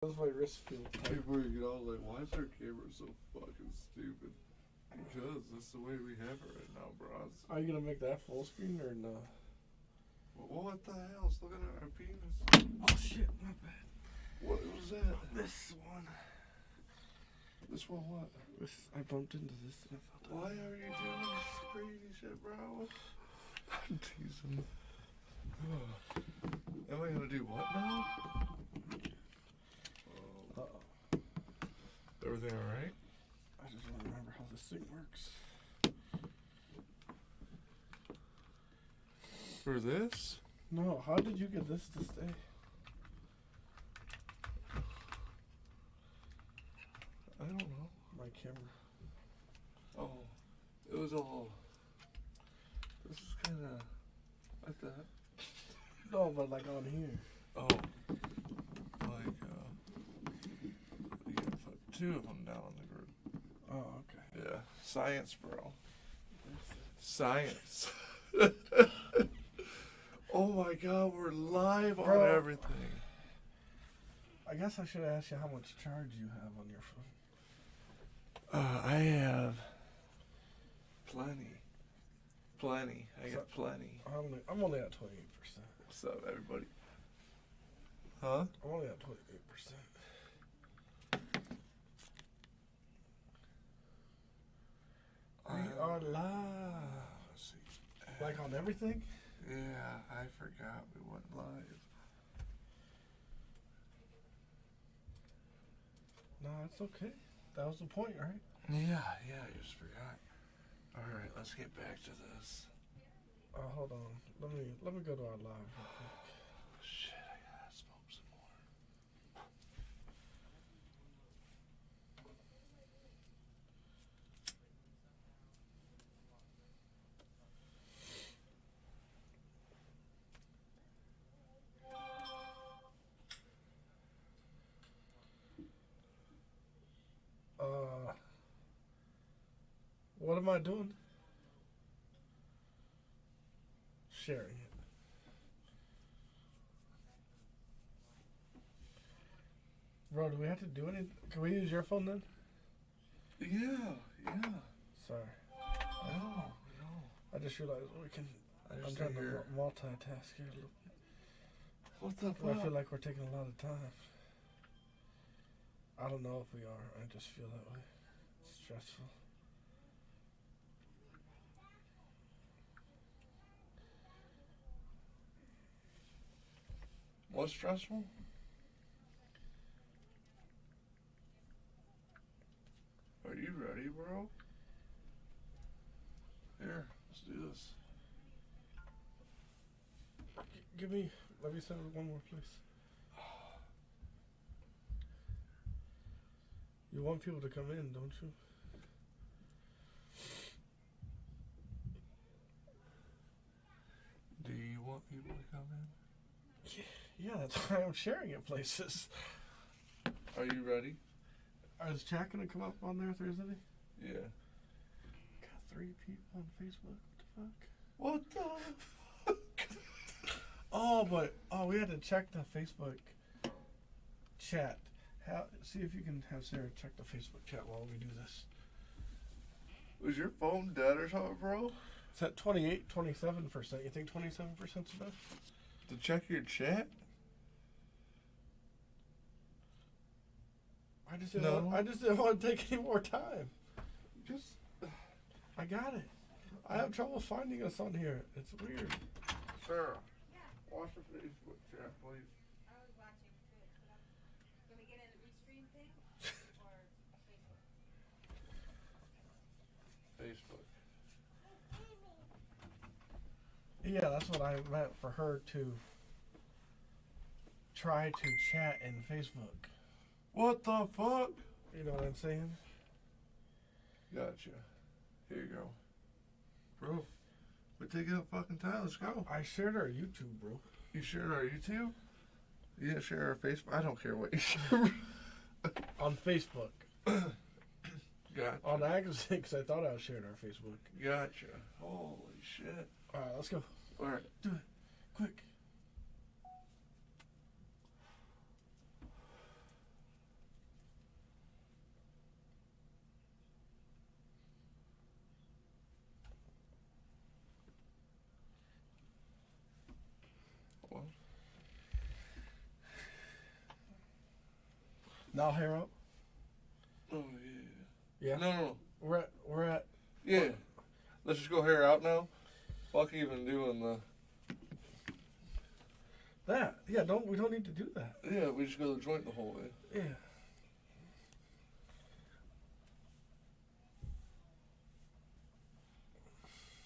That's my wrist feels tight. People are get all like, why is our camera so fucking stupid? Because that's the way we have it right now, bros. Are you gonna make that full screen or no? Well, what the hell? It's looking at our penis. Oh shit, my bad. What was that? This one. This one what? I bumped into this and I felt Why are you doing this crazy shit, bro? I'm teasing. Am I gonna do what now? Uh-oh. Everything alright? I just want to remember how this thing works. For this? No, how did you get this to stay? I don't know. My camera. Oh, it was all. This is kind of like that. No, but like on here. Oh, like you gotta put two of them down on the group. Oh, okay. Yeah, science, bro. Science. Oh my God, we're live Bro. on everything. I guess I should ask you how much charge you have on your phone. I have plenty. I got plenty. I'm only at 28%. What's up, everybody? Huh? I'm only at 28%. We are live. Let's see. Like on everything? Yeah, I forgot we went live. No, it's okay. That was the point, right? Yeah, I just forgot. All right, let's get back to this. Hold on. Let me go to our live real quick. Shit, I gotta smoke some more. What am I doing? Sharing it. Bro, do we have to do anything? Can we use your phone then? Yeah. Sorry. No. I just realized we can. I'm trying to multitask here a little bit. What the I fuck? feel like we're taking a lot of time. I don't know if we are. I just feel that way. It's stressful. What's stressful? Are you ready, bro? Here, let's do this. Let me send one more, please. You want people to come in, don't you? Do you want people to come in? Yeah, that's why I'm sharing it places. Are you ready? Is chat gonna come up on there Thursday? Yeah. Got 3 people on Facebook. What the fuck? What the Oh, we had to check the Facebook chat. See if you can have Sarah check the Facebook chat while we do this. Was your phone dead or something, bro? It's at 28, 27%. You think 27%'s enough? To check your chat? I just didn't want to take any more time. Just. I got it. I have trouble finding us on here. It's weird. Sarah, watch the Facebook chat, please. I was watching too. Can we get in the restream thing? Or Facebook? Facebook. Yeah, that's what I meant for her to try to chat in Facebook. What the fuck? You know what I'm saying? Gotcha. Here you go. Bro, we're taking up fucking time. Let's go. I shared our YouTube, bro. You shared our YouTube? You didn't share our Facebook? I don't care what you share. On Facebook. Gotcha. On accident, because I thought I shared our Facebook. Gotcha. Holy shit. All right, let's go. All right. Do it. Quick. Now hair out. Oh Yeah. No. We're at. Yeah. Let's just go hair out now. Fuck even doing the. That. Yeah. We don't need to do that. Yeah, we just go to the joint the whole way. Yeah.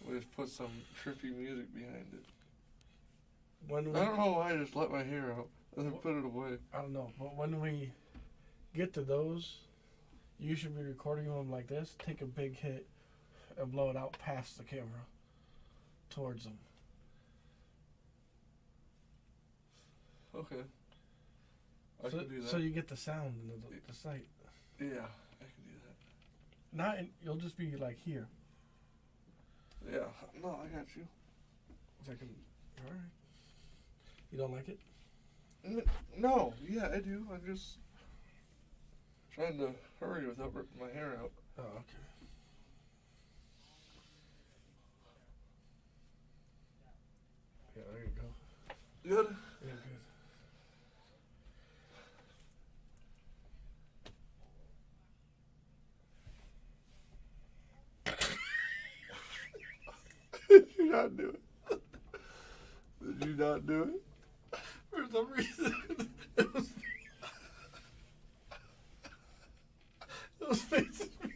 We just put some trippy music behind it. When we, I don't know why I just let my hair out and then put it away. I don't know, but when we get to those, you should be recording them like this. Take a big hit and blow it out past the camera towards them. Okay. I can do that. So you get the sound and the sight. Yeah, I can do that. Not you'll just be like here. Yeah. No, I got you. Second. All right. You don't like it? No, yeah, I do. I'm just trying to hurry without ripping my hair out. Oh, okay. Yeah, there you go. Good? Yeah, good. Did you not do it? Did you not do it? For some reason, it was facing me.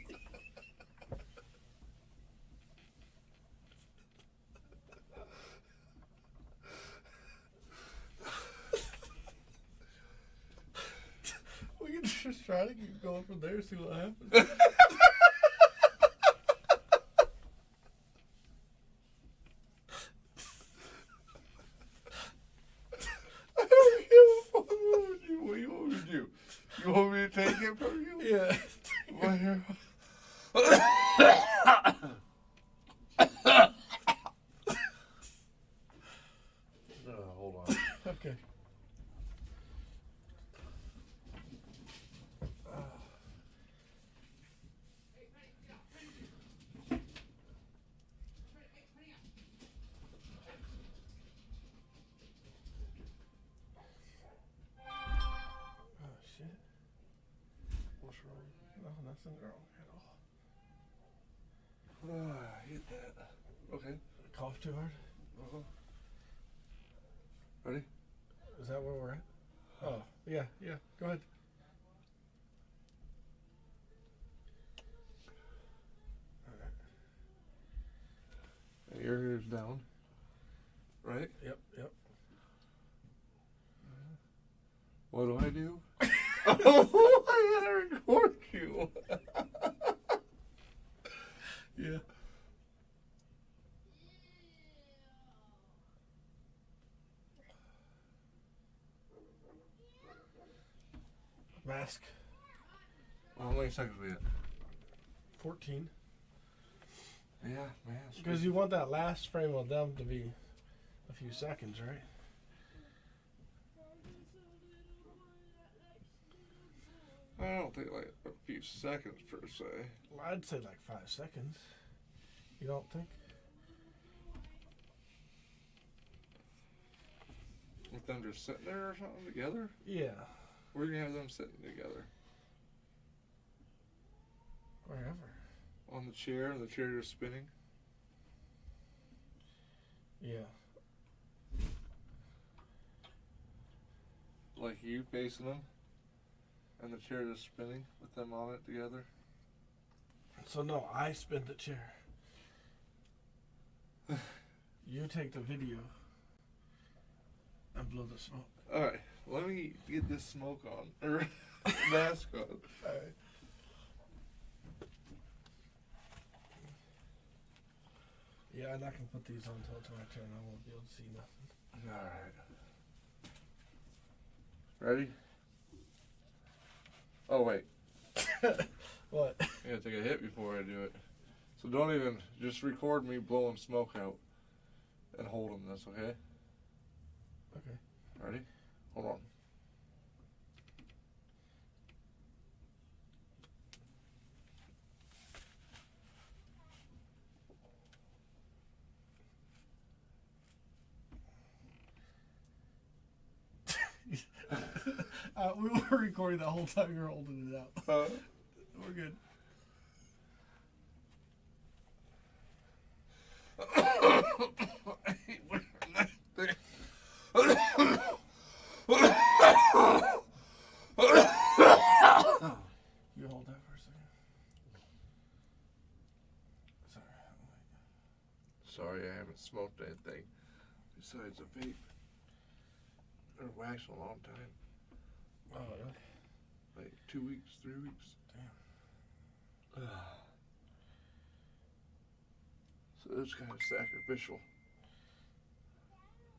We can just try to keep going from there, see what happens. I don't give a fuck what you want me to do. You want me to take it from you? Yeah. My hair. No, hold on. Okay. Oh shit. What's wrong? No, nothing wrong at all. I hit that. Okay. Cough too hard? Uh-huh. Ready? Is that where we're at? Oh, yeah. Go ahead. Your hair's down. Right? Yep. What do I do? Oh, I gotta record you. Yeah. Mask. Well, how many seconds we at? 14. Yeah, man. Because you want that last frame of them to be a few seconds, right? I don't think like a few seconds per se. Well, I'd say like 5 seconds. You don't think? With them just sitting there or something together? Yeah. Where do you have them sitting together? Wherever. On the chair, and the chair just spinning? Yeah. Like you facing them? And the chair just spinning with them on it together? So no, I spin the chair. You take the video and blow the smoke. Alright, let me get this smoke on. Or mask on. Alright. Yeah, I'm not gonna put these on until it's my turn. I won't be able to see nothing. Alright. Ready? Oh, wait. What? I gotta take a hit before I do it. So don't even, just record me blowing smoke out and holding this, okay? Okay. Ready? Hold on. We were recording the whole time you were holding it out. We're good. I hate wearing that thing. You hold that for a second. Sorry. Sorry, I haven't smoked anything besides a vape or wax in a long time. Oh, really? Like 2 weeks, 3 weeks. Damn. So it's kind of sacrificial.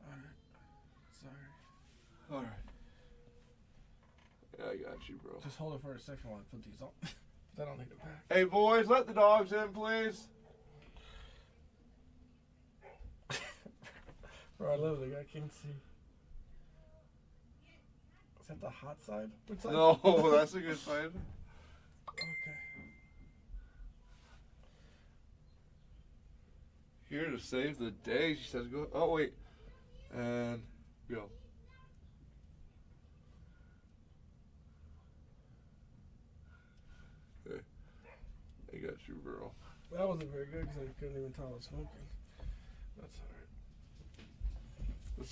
Alright. Sorry. Alright. Yeah, I got you, bro. Just hold it for a second while I put these on. Then I'll need it back. Hey, boys, let the dogs in, please. Bro, I literally, I can't see. Is that the hot side? Which side? No, that's a good sign. Okay. Here to save the day, she says go. Oh, wait. And go. Okay. I got you, bro. That wasn't very good because I couldn't even tell I was smoking. That's alright. The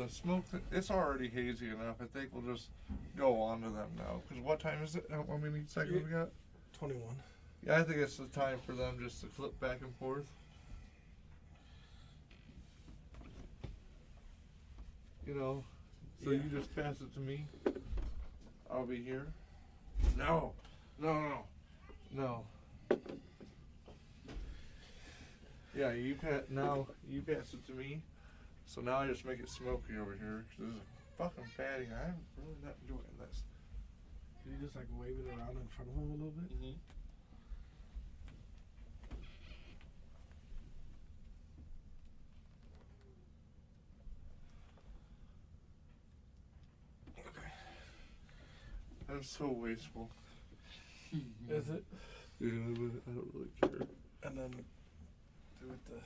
smoke, it's already hazy enough. I think we'll just go on to them now. Because what time is it? How many seconds we got? 21. Yeah, I think it's the time for them just to flip back and forth. You know, so Yeah. you just pass it to me. I'll be here. No. Yeah, you pass it to me. So now I just make it smoky over here because this is fucking fatty. I'm really not enjoying this. Can you just like wave it around in front of him a little bit? Mm-hmm. Okay. I'm so wasteful. Is it? Yeah, but I don't really care. And then do it the.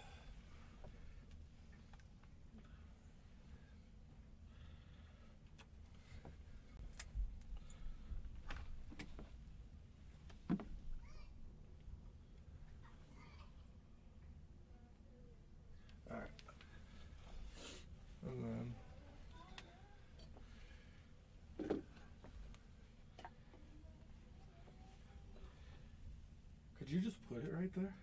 Alright. And then Could you just put it right there?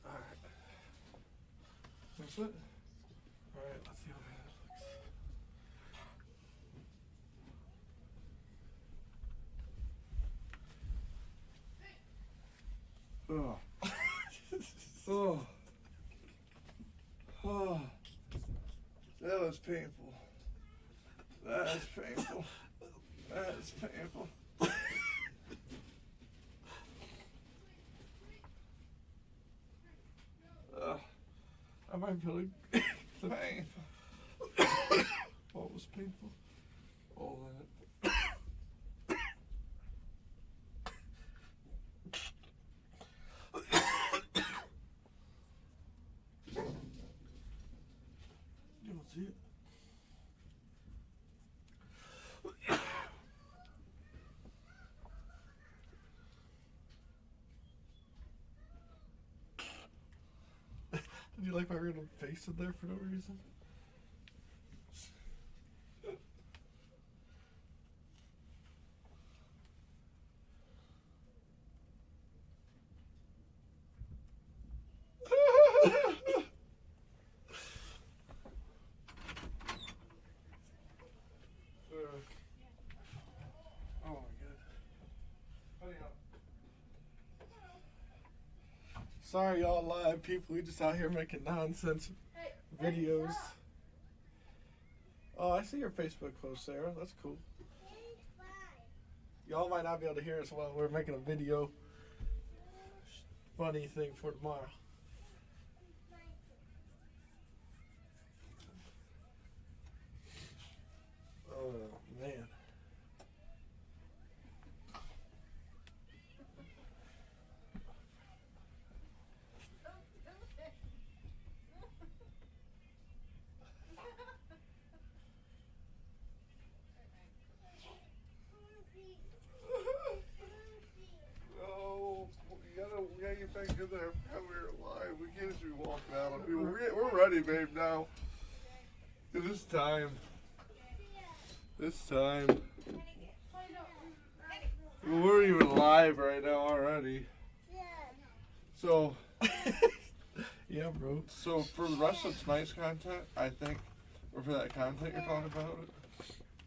Alright. that's it. Alright, let's see how bad it Oh. Oh. Oh. That was painful. That is painful. That is painful. Am I feeling Painful. what was painful? All that. You don't see it? Did you like my random face in there for no reason? Oh my god. Sorry, y'all live people. We just out here making nonsense videos. Oh, I see your Facebook post, Sarah. That's cool. Y'all might not be able to hear us while we're making a video. Funny thing for tomorrow. Oh man. ready, babe, now. It is time. It's time. We're even live right now already. So, Yeah, bro. so for the rest of tonight's content, I think, or for that content you're talking about,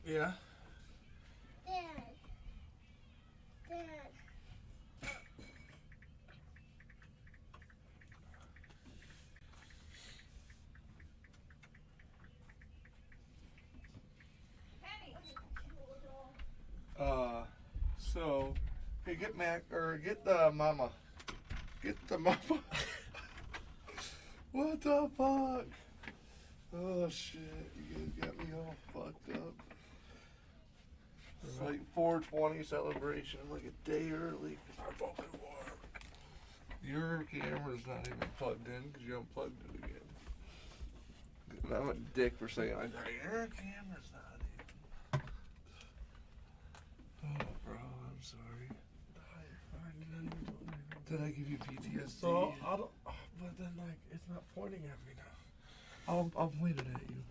Yeah. so, hey, get Mac, or get the mama. Get the mama. What the fuck? Oh shit, you guys got me all fucked up. It's like 420 celebration, like a day early. I fucking work. Your camera's not even plugged in because you unplugged it again. And I'm a dick for saying like, your camera's not in. Oh, bro, I'm sorry. Did I give you PTSD? So I don't. But then like it's not pointing at me now. I'll point it at you.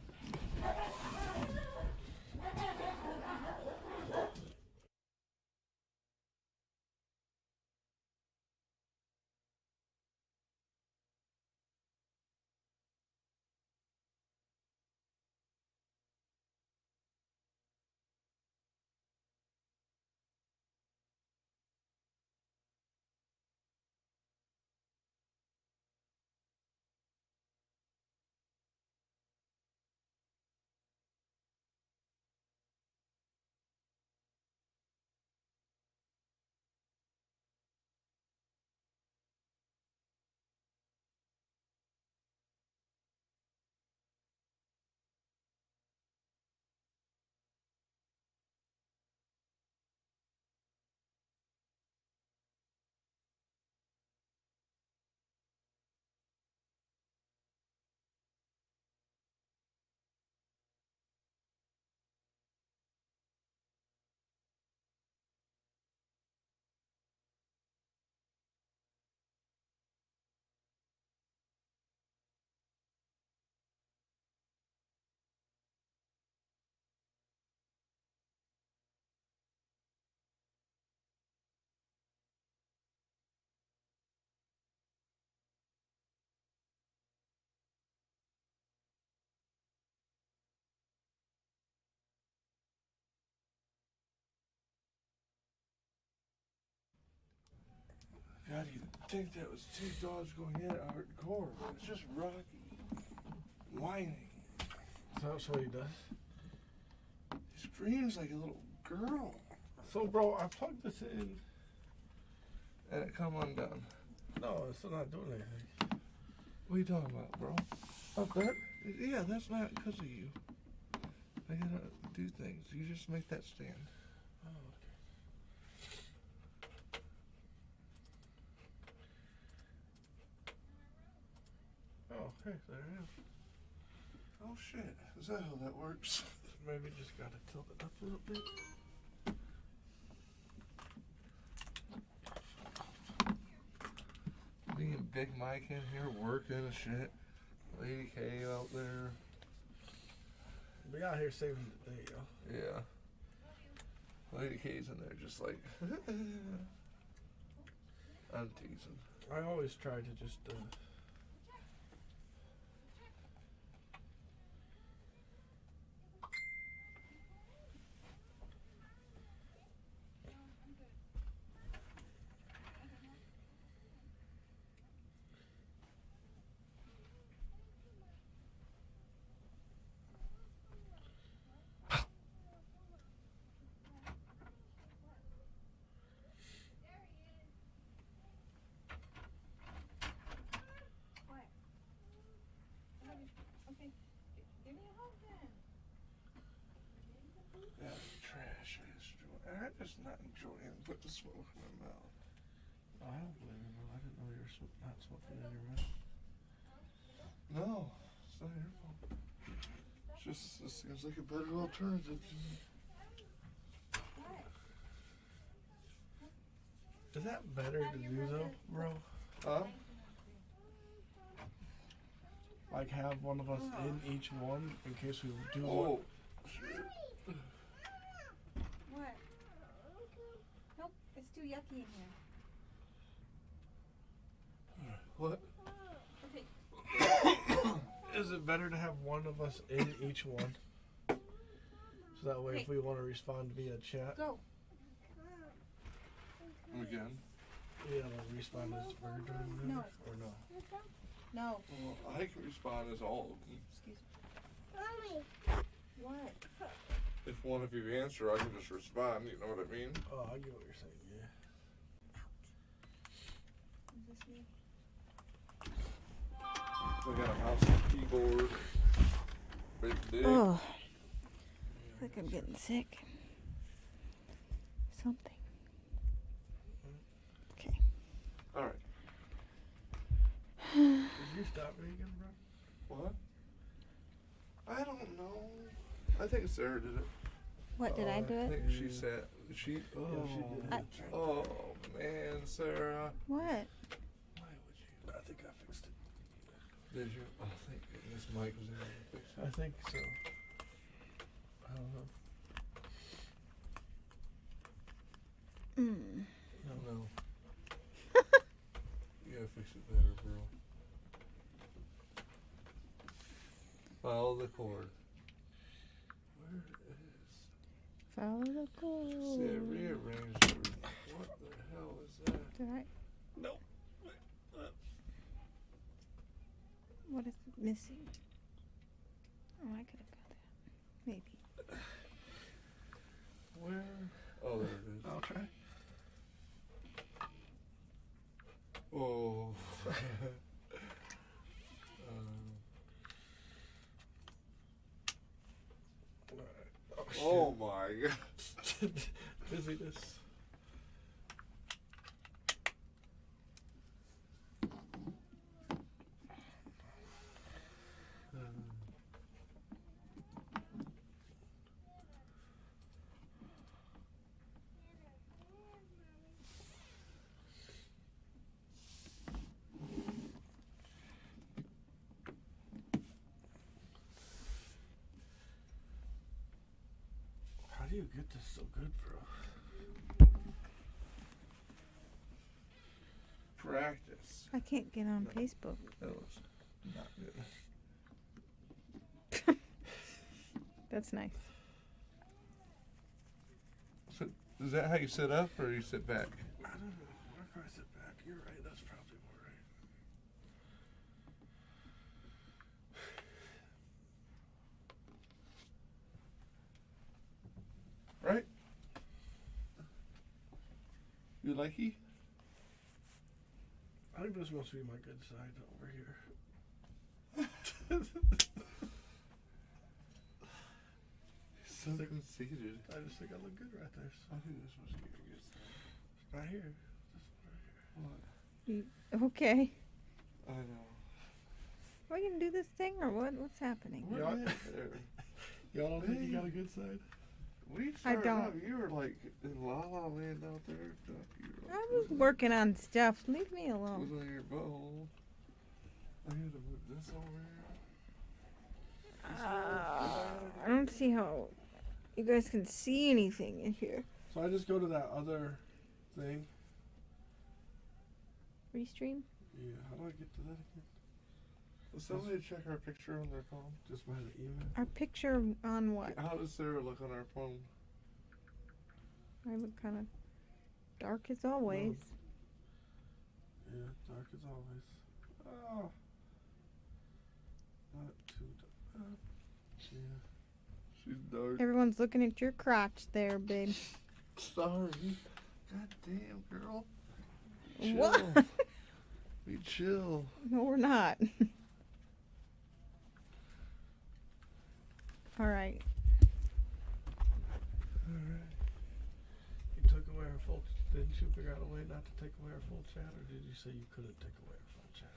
God, you'd think that was two dogs going at it hardcore, but it's just Rocky whining. That's what he does. He screams like a little girl. So, bro, I plugged this in. And it come undone. No, it's still not doing anything. What are you talking about, bro? Okay. Yeah, that's not because of you. I gotta do things. You just make that stand. Oh, okay. Oh, hey, there it is. Oh shit, is that how that works? Maybe just gotta tilt it up a little bit. Me and Big Mike in here working and shit. Lady K out there. We out here saving the day, yo. Yeah. Lady K's in there just like, I'm teasing. I always try to just, Give me a hug then. That trash ass joint. I'm just not enjoying putting the smoke in my mouth. I don't blame you, bro. I didn't know you were not smoking in your mouth. No, it's not your fault. It's just, this seems like a better alternative to me. Is that better to do, though, bro? Huh? like have one of us in each one in case we do one. Oh, shit. What? Nope, it's too yucky in here. What? Okay. Is it better to have one of us in each one? So that way, if we want to respond via chat, Go. Again? yeah, we'll respond as we're doing it, No. or no? No. Well, I can respond as all of them. Excuse me. What? If one of you answer, I can just respond. You know what I mean? Oh, I get what you're saying. Yeah. Is this me? We got a mouse and keyboard. Big dick. Oh, I think I'm getting sick. Something. Okay. All right. Did you stop me again, bro? What? I don't know. I think Sarah did it. What, did I Oh, do I it? think she said she. Oh, Yeah, she did. oh man, Sarah. What? Why would you? I think I fixed it. Did you? Oh, thank goodness Mike was in there to fix I think so. I don't know. Mm. it. No. You gotta fix it better, bro. Follow the cord. Where is? Follow the See, I code. rearranged everything. What the hell is that? Did I? No. What is missing? Oh, I could have got that. Maybe. Where? Oh, there it is. I'll try. Oh. Oh my god. Busyness. How do you get this so good, bro? Practice. I can't get on Facebook. That was not good. That's nice. So, is that how you sit up or you sit back? I don't know. Where can I sit back? You're right. That's probably more right. Right? You likey? I think this must be my good side over here. So conceited. I just think I look good right there. I think this must be your good side. Right here. What? Okay. I know. Are we gonna do this thing or what? What's happening? We're Y'all- right there. Y'all don't think you got a good side? We I started don't. out, you were like in La La Land out there. Stuff. You were like, I was working on stuff. Leave me was alone. on your butthole. I had to move this over here. I don't see how you guys can see anything in here. So I just go to that other thing. Restream? Yeah, how do I get to that again? Will somebody check our picture on their phone? Just by the email? Our picture on what? How does Sarah look on our phone? I look kind of dark as always. Yeah, dark as always. Oh. Not too dark. Yeah. She's dark. Everyone's looking at your crotch there, babe. Sorry. God damn, girl. Chill. What? Be chill. No, we're not. All right. Alright. You took away our full. Didn't you figure out a way not to take away our full chat, or did you say you couldn't take away our full chat?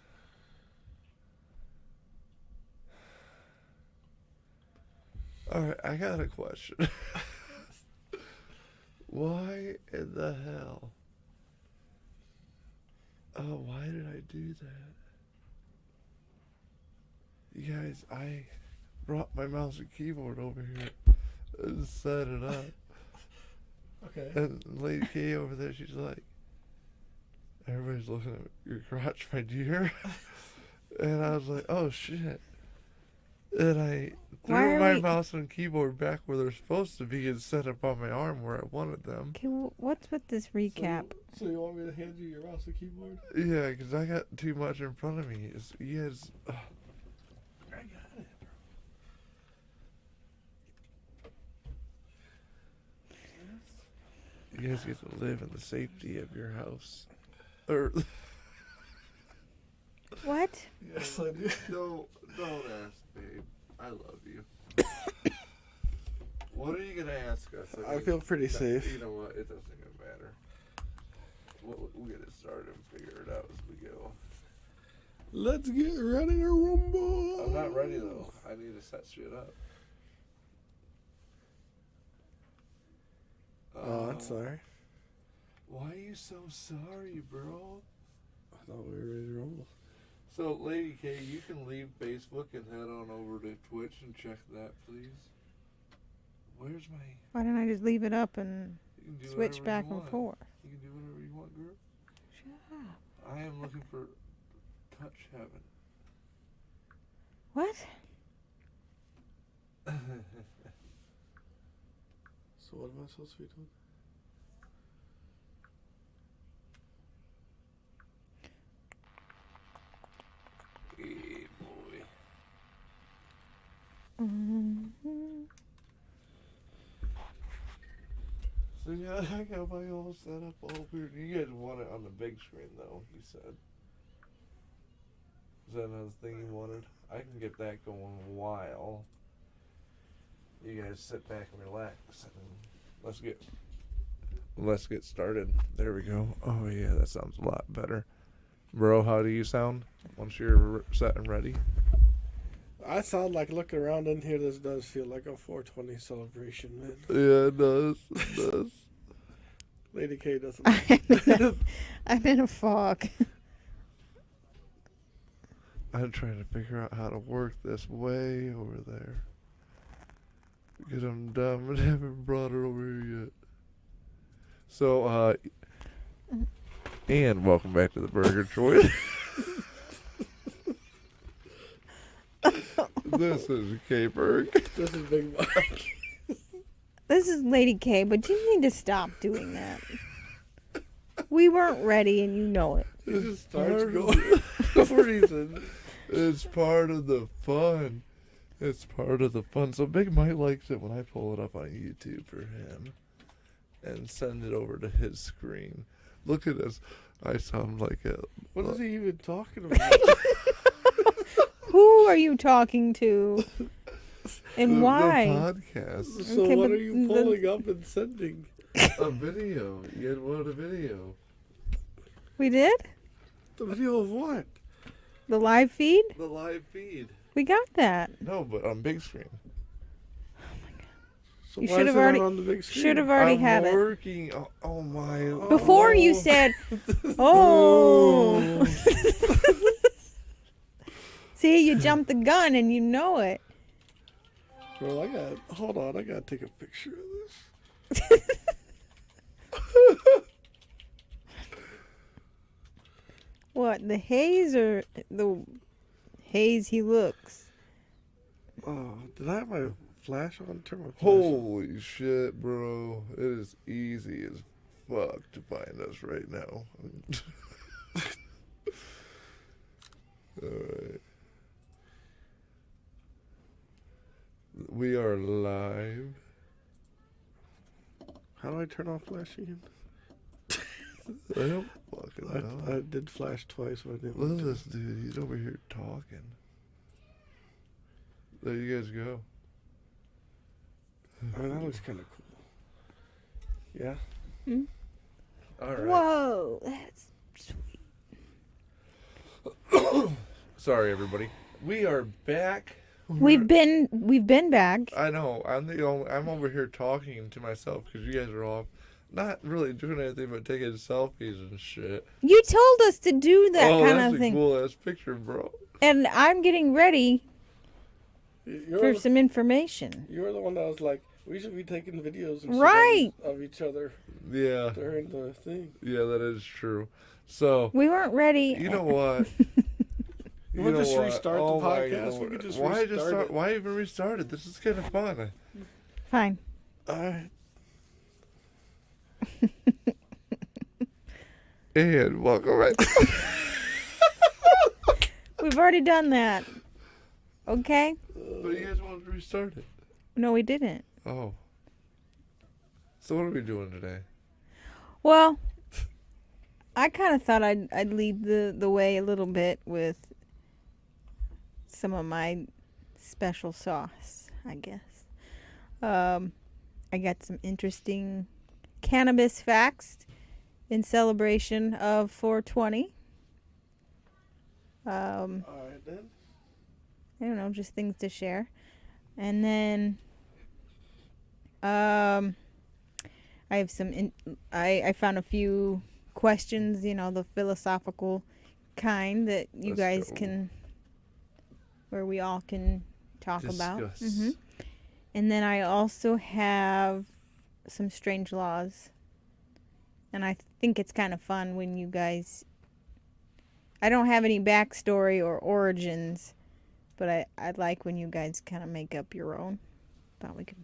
Alright, I got a question. Why in the hell? Oh, why did I do that? You guys, I brought my mouse and keyboard over here and set it up. Okay. And Lady K over there, she's like, everybody's looking at your crotch, my dear. And I was like, oh shit. And I Why threw are my we- mouse and keyboard back where they're supposed to be and set up on my arm where I wanted them. Okay, what's with this recap? So you want me to hand you your mouse and keyboard? Yeah, because I got too much in front of me. You guys, I got it. you guys get to live in the safety of your house. Or What? Yes, I do. don't ask, babe. I love you. What are you gonna ask us? I feel pretty safe. You know what? It doesn't even matter. We'll get it started and figure it out as we go. Let's get ready to rumble. I'm not ready though. I need to set shit up. Oh, I'm sorry. Why are you so sorry, bro? I thought we were ready to rumble. So, Lady K, you can leave Facebook and head on over to Twitch and check that, please. Where's my... Why don't I just leave it up and You can do switch whatever back you and want. forth? You can do whatever you want, girl. Shut up. I am looking for touch heaven. What? So what am I supposed to be doing? Hey, boy. Mm-hmm. So, yeah, I got my all set up all weird. You guys want it on the big screen, though, you said. Is that another thing you wanted? I can get that going while you guys sit back and relax. And let's get started. There we go. Oh, yeah, that sounds a lot better. Bro, how do you sound once you're set and ready? I sound like looking around in here. This does feel like a 420 celebration, man. Yeah, it does. It does. Lady K doesn't. I'm in a fog. I'm trying to figure out how to work this way over there. Because I'm dumb and haven't brought her over here yet. So, and welcome back to the Burger Choice. This is K-Berg. This is Big Mike. This is Lady K, but you need to stop doing that. We weren't ready, and you know it. It just starts Part going for no reason. It's part of the fun. It's part of the fun. So Big Mike likes it when I pull it up on YouTube for him and send it over to his screen. Look at this. I sound like a... What is he even talking about? Who are you talking to? And why? The podcast. So Okay, what but are you pulling up and sending? A video. You had wanted a video. We did? The video of what? The live feed? The live feed. We got that. No, but on big screen. So You why should is have it not already- on the big screen? Should have already I'm had it. working. Oh my. Before you oh. said, oh. See, you jumped the gun and you know it. Bro, hold on, I gotta take a picture of this. What, the haze or the haze he looks? Oh, did I have my flash on? Turn my flash on. Holy shit, bro. It is easy as fuck to find us right now. Alright. We are live. How do I turn off flash again? I don't fucking know. I did flash twice, but I didn't. Look at this dude. He's over here talking. There you guys go. I mean, that looks kind of cool. Yeah. Alright. Whoa, that's sweet. Sorry, everybody. We are back. We've been back. I know. I'm over here talking to myself because you guys are all not really doing anything but taking selfies and shit. You told us to do that oh, kind that's of a thing. cool ass picture, bro. And I'm getting ready for some information. You're the one that was like, we should be taking videos and shit Right. of each other Yeah. during the thing. Yeah, that is true. So, We weren't ready. you know what? You want to just restart the my podcast? We Lord. could just why restart it. Why even restart it? This is kind of fun. Fine. Alright. And welcome back. We've already done that. Okay? But you guys wanted to restart it. No, we didn't. Oh. So what are we doing today? Well, I kind of thought I'd lead the way a little bit with some of my special sauce, I guess. I got some interesting cannabis facts in celebration of 420. Alright then. I don't know, just things to share. And then I have I found a few questions, the philosophical kind that you Let's guys go. can, where we all can talk about. Discuss. And then I also have some strange laws. And I think it's kind of fun when you guys, I don't have any backstory or origins, but I like when you guys kind of make up your own. Thought we could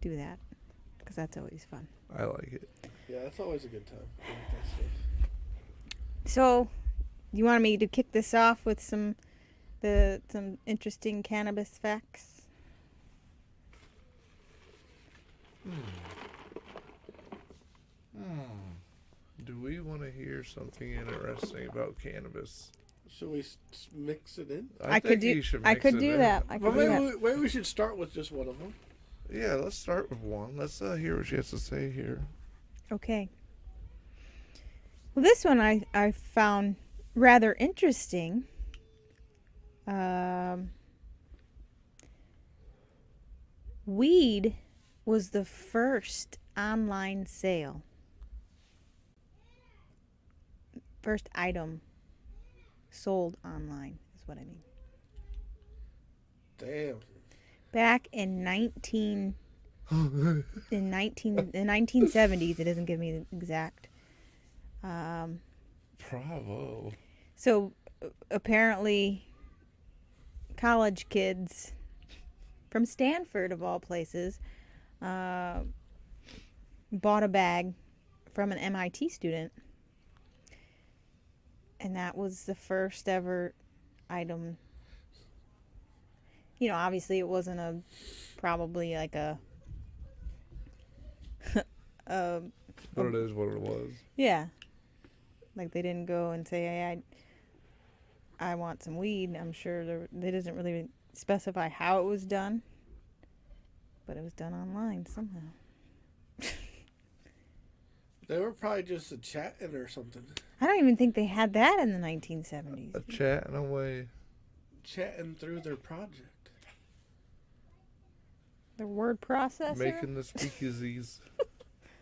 do that because that's always fun. I like it. Yeah, that's always a good time. I like that stuff. So, you want me to kick this off with some interesting cannabis facts? Do we want to hear something interesting about cannabis? Should we mix it in? I could do. I could do that. I Well, could do that. maybe we should start with just one of them. Yeah, let's start with one. Let's hear what she has to say here. Okay. Well, this one I found rather interesting. Weed was the first online sale. First item sold online is what I mean. Damn. Back in the 1970s, it doesn't give me the exact. Bravo. So apparently, college kids from Stanford, of all places, bought a bag from an MIT student, and that was the first ever item. Obviously, it wasn't probably like a. But it is what it was. Yeah. Like they didn't go and say, "Hey, I want some weed." I'm sure they doesn't really specify how it was done, but it was done online somehow. They were probably just a chatting or something. I don't even think they had that in the 1970s. A chatting away. Chatting through their project. The word processor? Making the speakeasies.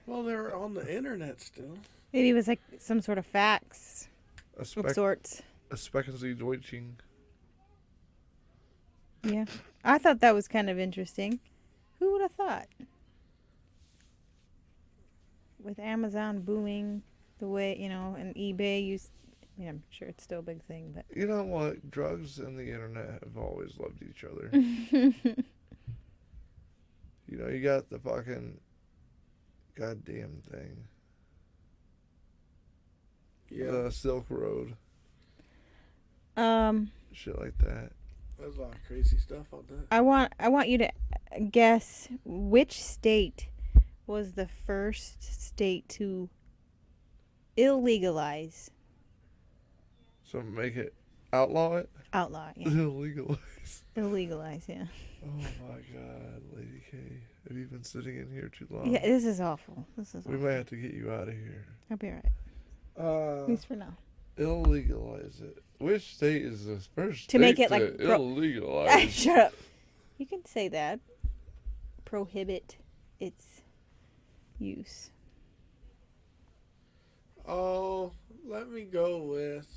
Well, they were on the internet still. Maybe it was like some sort of fax A of spec. sorts. A speckensy Deutsching. Yeah. I thought that was kind of interesting. Who would have thought? With Amazon booming the way, and eBay I'm sure it's still a big thing, but You know what? Drugs and the internet have always loved each other. You got the fucking goddamn thing. Yeah. The Silk Road. Shit like that. There's a lot of crazy stuff on that. I want you to guess which state was the first state to illegalize. So make it outlaw it? Outlaw, yeah. Illegalize. Illegalize, yeah. Oh my god, Lady K. Have you been sitting in here too long? Yeah, this is awful. We might have to get you out of here. I'll be alright. At Uh, least for now. Illegalize it. Which state is the first To make state it, like, to illegalize? Shut up. You can say that. Prohibit its use. oh, let me go with.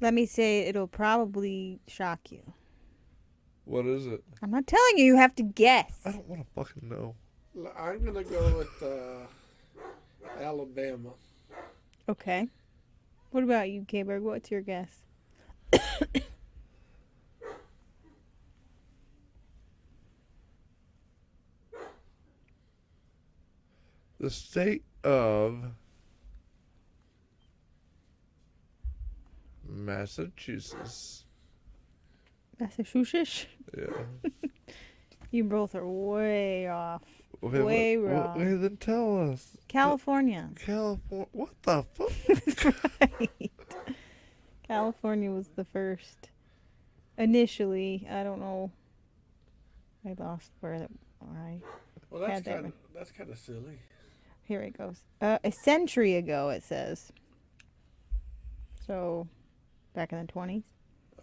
Let me say it'll probably shock you. What is it? I'm not telling you. You have to guess. I don't want to fucking know. I'm gonna go with Alabama. Okay. What about you, K-Berg? What's your guess? The state of Massachusetts. Massachusetts? Yeah. You both are way off. Okay, Way what, wrong. Okay, then tell us. California. California. What the fuck? That's right. California was the first. Initially, I don't know. I lost where I. Well, that's Had that kind one. of that's kind of silly. Here it goes. A century ago, it says. So, back in the 20s.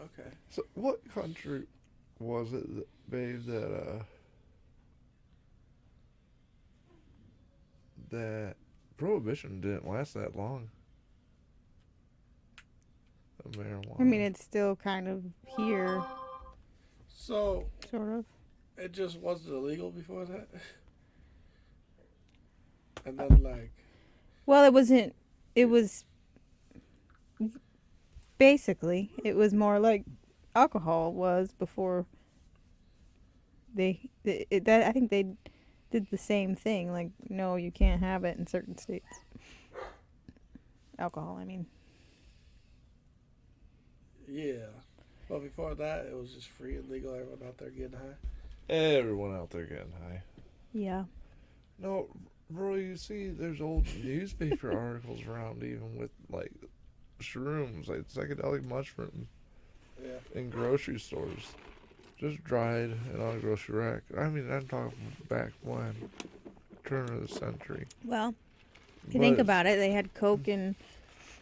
Okay. So, what country was it, babe, that Prohibition didn't last that long? The marijuana. I mean, it's still kind of here, So sort of. it just wasn't illegal before that, and then like Well, it wasn't. It was. Basically, it was more like alcohol was before. I think they did the same thing. Like, no, you can't have it in certain states. Alcohol, I mean. yeah. Well, before that, it was just free and legal. Everyone out there getting high. Everyone out there getting high. Yeah. No, bro, you see, there's old newspaper articles around even with, like, shrooms, like psychedelic mushrooms Yeah. in grocery stores. Just dried and on a grocery rack. I mean, I'm talking back when, turn of the century. Well, if you think But- about it, they had coke and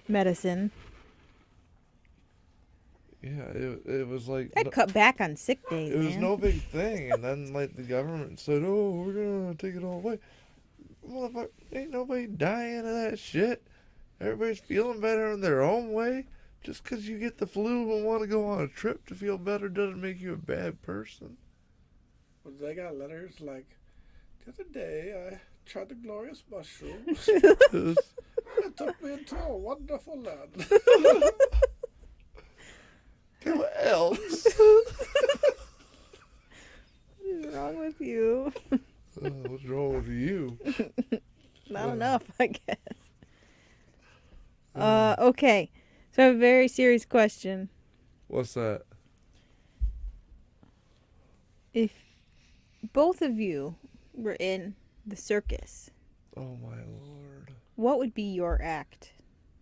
medicine. Yeah, it was like... I'd cut back on sick days, It was man. no big thing, and then like the government said, "Oh, we're gonna take it all away." Motherfucker, ain't nobody dying of that shit. Everybody's feeling better in their own way. Just 'cause you get the flu and want to go on a trip to feel better doesn't make you a bad person. Well, they got letters like, the other day I tried the glorious mushrooms. It's- It took me into a wonderful land. What else? What is wrong with you? What's wrong with you? Not enough, I guess. Okay. So I have a very serious question. What's that? If both of you were in the circus, Oh my lord. what would be your act?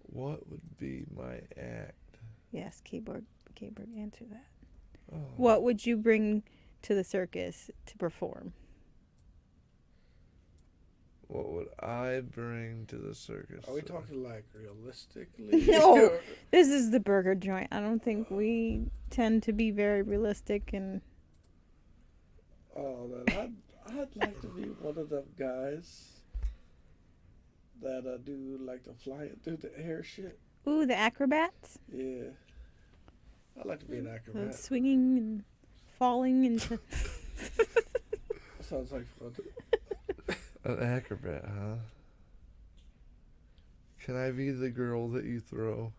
What would be my act? Yes, keyboard, answer that. Oh. What would you bring to the circus to perform? What would I bring to the circus? Are we talking like realistically? No. This is the burger joint. I don't think we tend to be very realistic and Oh, then I'd like to be one of them guys that do like the flying through the air shit. ooh, the acrobats, Yeah. I'd like to be an acrobat. swinging and falling into. Sounds like fun. An acrobat, huh? Can I be the girl that you throw?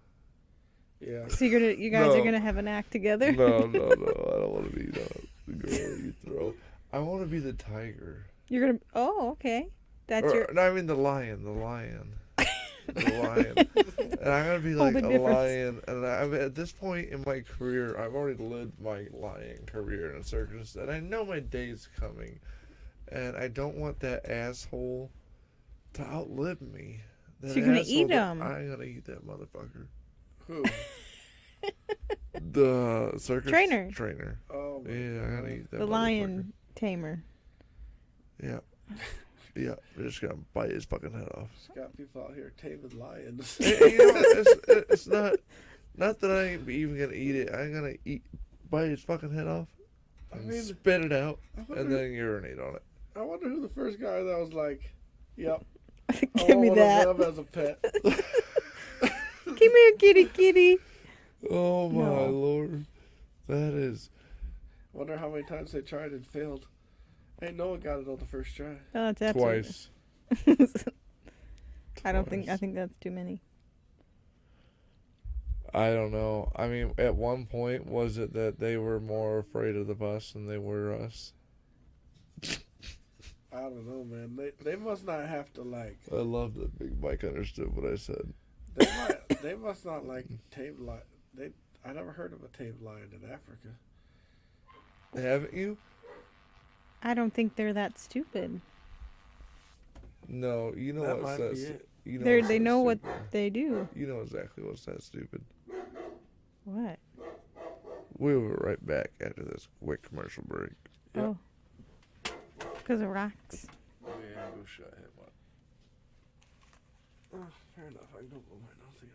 Yeah. So you guys No. are gonna have an act together. No, I don't want to be the girl that you throw. I want to be the tiger. You're gonna. Oh, okay. That's Or, your. no, I mean the lion. The lion. And I'm gonna be All like the a difference. lion. And at this point in my career, I've already lived my lion career in a circus, and I know my day's coming. And I don't want that asshole to outlive me. That So you're gonna asshole eat that- him. I'm gonna eat that motherfucker. Who? The circus Trainer. Trainer. Oh, my Yeah, I'm gonna God. eat that. The lion tamer. motherfucker. Yeah. Yeah. We're just gonna bite his fucking head off. Just got people out here taming lions. And you know, it's not that I ain't even gonna eat it. I'm gonna bite his fucking head off, I and mean, spit it out, I and wonder, then urinate on it. I wonder who the first guy that was like, "Yep, I Give me want one that. of them as a pet." Give me a kitty. Oh my No. lord. That is. Wonder how many times they tried and failed. Ain't no one got it on the first try. Oh, that's absolutely. Twice. I think Twice. that's too many. I don't know. I mean, at one point, was it that they were more afraid of the bus than they were us? I don't know, man. They must not have to like. I love that Big Mike understood what I said. They must not like tame lion. I never heard of a tame lion in Africa. Haven't you? I don't think they're that stupid. No, you know That what might says. be it. You know They what's that know what stupid. they do. You know exactly what's that stupid. What? We'll be right back after this quick commercial break. Yep. Oh. Because of rocks. Yeah, go shut him up. Oh, fair enough. I can go blow my nose again.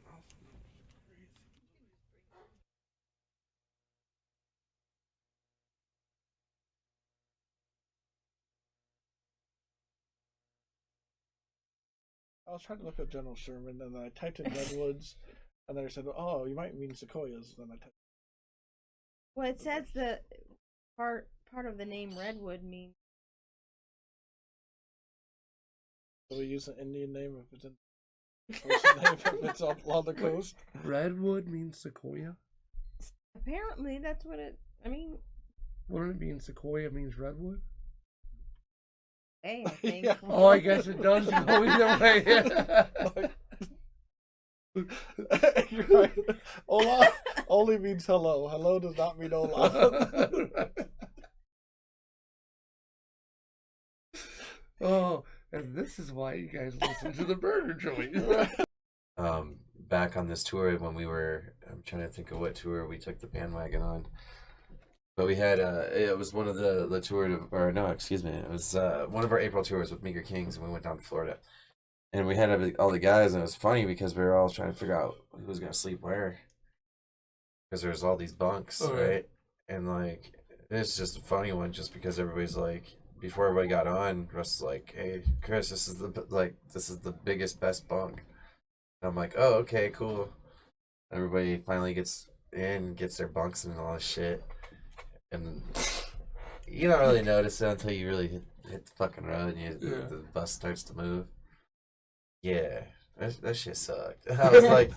I was trying to look up General Sherman, and then I typed in redwoods, and then I said, "Oh, you might mean sequoias." Then I typed. Well, it says the part of the name redwood means. So we use an Indian name if it's in. Person name if it's on the coast. Redwood means sequoia? Apparently, that's what it. I mean, Wouldn't it mean sequoia means redwood? hey, I think. Yeah. Oh, I guess it does go either way. You're right. Hola only means hello. Hello does not mean hola. Oh, and this is why you guys listen to the burger joint. Back on this tour when I'm trying to think of what tour we took the bandwagon on. But we had, it was one of the tour, or no, excuse me, it was one of our April tours with Meager Kings, and we went down to Florida. And we had all the guys, and it was funny because we were all trying to figure out who was going to sleep where. Because there's all these bunks, right? And, like, it's just a funny one just because everybody's like, before everybody got on, Russ was like, "Hey, Chris, this is the biggest, best bunk." And I'm like, "Oh, okay, cool." Everybody finally gets their bunks and all this shit. And you don't really notice it until you really hit the fucking road and the bus starts to move. Yeah, that shit sucked. I was like,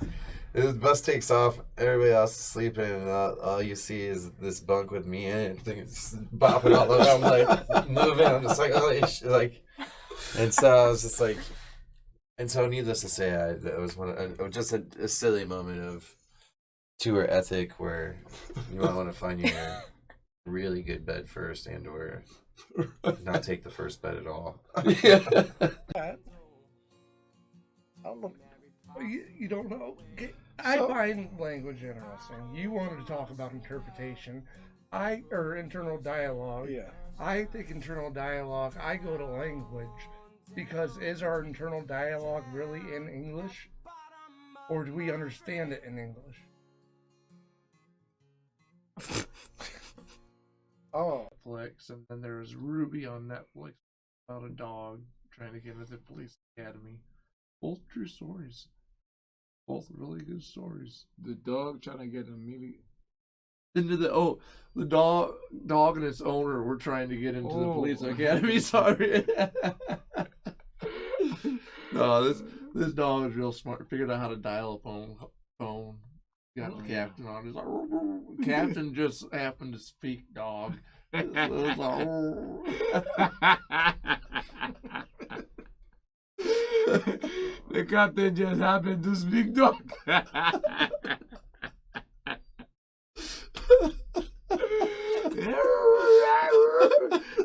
the bus takes off, everybody else is sleeping, and all you see is this bunk with me in it. It's bopping all over. I'm like moving. I'm just like, oh shit, like, and so I was just like, and so needless to say, that was just a silly moment of tour ethic where you might want to find your really good bed first or not take the first bed at all. I don't know. You don't know. I find language interesting. You wanted to talk about interpretation. Or internal dialogue. Yeah. I think internal dialogue, I go to language because is our internal dialogue really in English? Or do we understand it in English? Oh, Netflix, and then there was Ruby on Netflix about a dog trying to get into the police academy. Both true stories. Both really good stories. the dog trying to get immediate. Into the dog and its owner were trying to get into the police academy. Sorry. No, this dog is real smart. Figured out how to dial a phone. Got the captain on. He's like, captain just happened to speak dog. So it was The captain just happened to speak dog.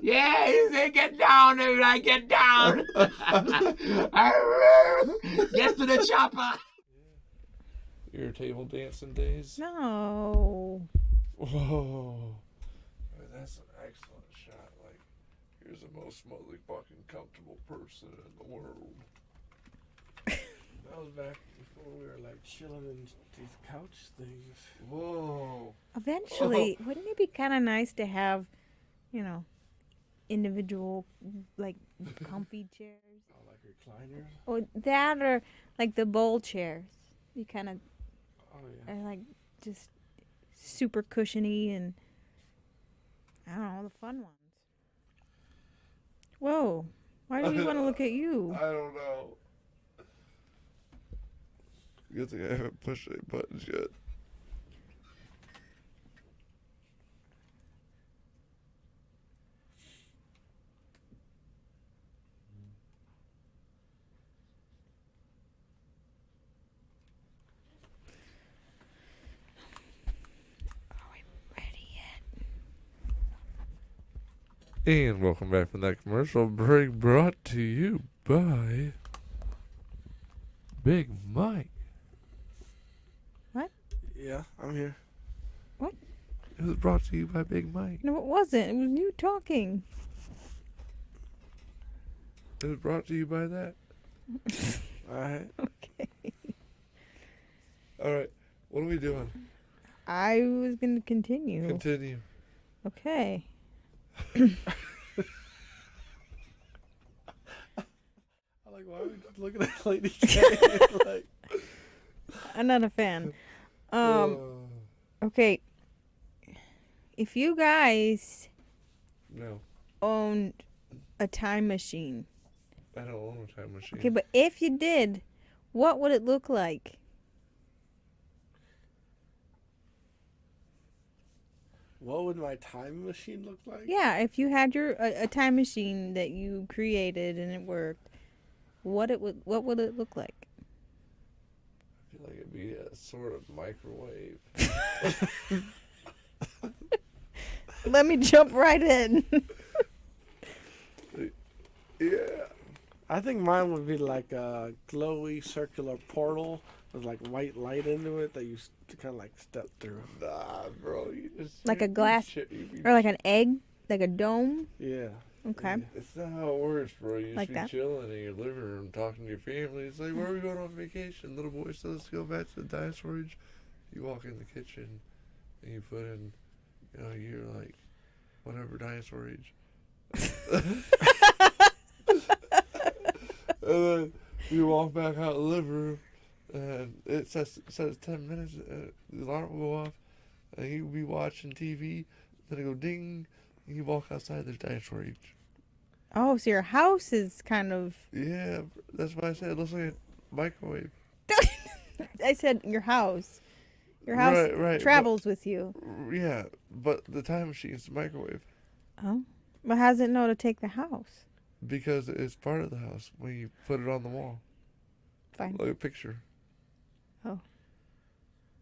Yeah, he said, "Get down," and I get down. Get to the chopper. your table dancing days. No. Whoa. That's an excellent shot. Like, here's the most motherfucking comfortable person in the world. That was back before we were like chilling in these couch things. Whoa. Eventually, wouldn't it be kind of nice to have, individual, like, comfy chairs? Oh, like recliners. Or that, or like the bowl chairs. You kind of Oh yeah. are like just super cushiony and I don't know, the fun ones. Whoa. Why do we want to look at you? I don't know. Good thing I haven't pushed any buttons yet. Ready yet? And welcome back from that commercial break brought to you by Big Mike. Yeah, I'm here. It was brought to you by Big Mike. No, it wasn't. It was you talking. It was brought to you by that. All right. Okay. Alright, what are we doing? I was going to continue. Continue. Okay. I like, why are we just looking at Lady K? Like, I'm not a fan. Okay. If you guys No, owned a time machine, I don't own a time machine. okay, but if you did, what would it look like? what would my time machine look like? Yeah, if you had a time machine that you created and it worked, what would it look like? I feel like it'd be a sort of microwave. Let me jump right in. Yeah. I think mine would be like a glowy circular portal with like white light into it that you kind of like step through. Nah, bro. You just Like a you glass- shit- you be Or like an egg, like a dome. Yeah. Okay. It's not how it works, bro. You just Like be that? chilling in your living room, talking to your family. It's like, where are we going on vacation? Little boy says, let's go back to the dinosaur age. You walk in the kitchen, and you put in, you're like, whatever dinosaur age. And then you walk back out the living room, and it says 10 minutes, the alarm will go off, and you'll be watching TV, then it go ding, and you walk outside, there's dinosaur age. Oh, so your house is kind of. Yeah, that's why I said it looks like a microwave. I said your house. Your house Right, travels with you. Yeah, but the time machine is the microwave Oh. But how does it know to take the house? because it's part of the house when you put it on the wall, Fine. like a picture.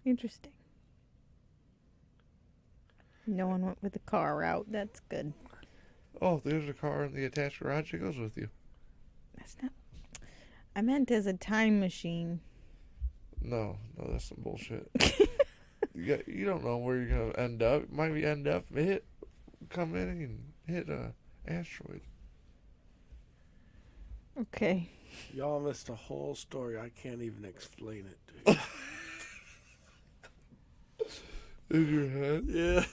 Interesting. No one went with the car route. That's good. Oh, there's a car in the attached garage that goes with you. That's not. I meant as a time machine. No, that's some bullshit. You don't know where you're gonna end up. Might be end up come in and hit a asteroid. Okay. Y'all missed a whole story. I can't even explain it to you. In your head? Yeah.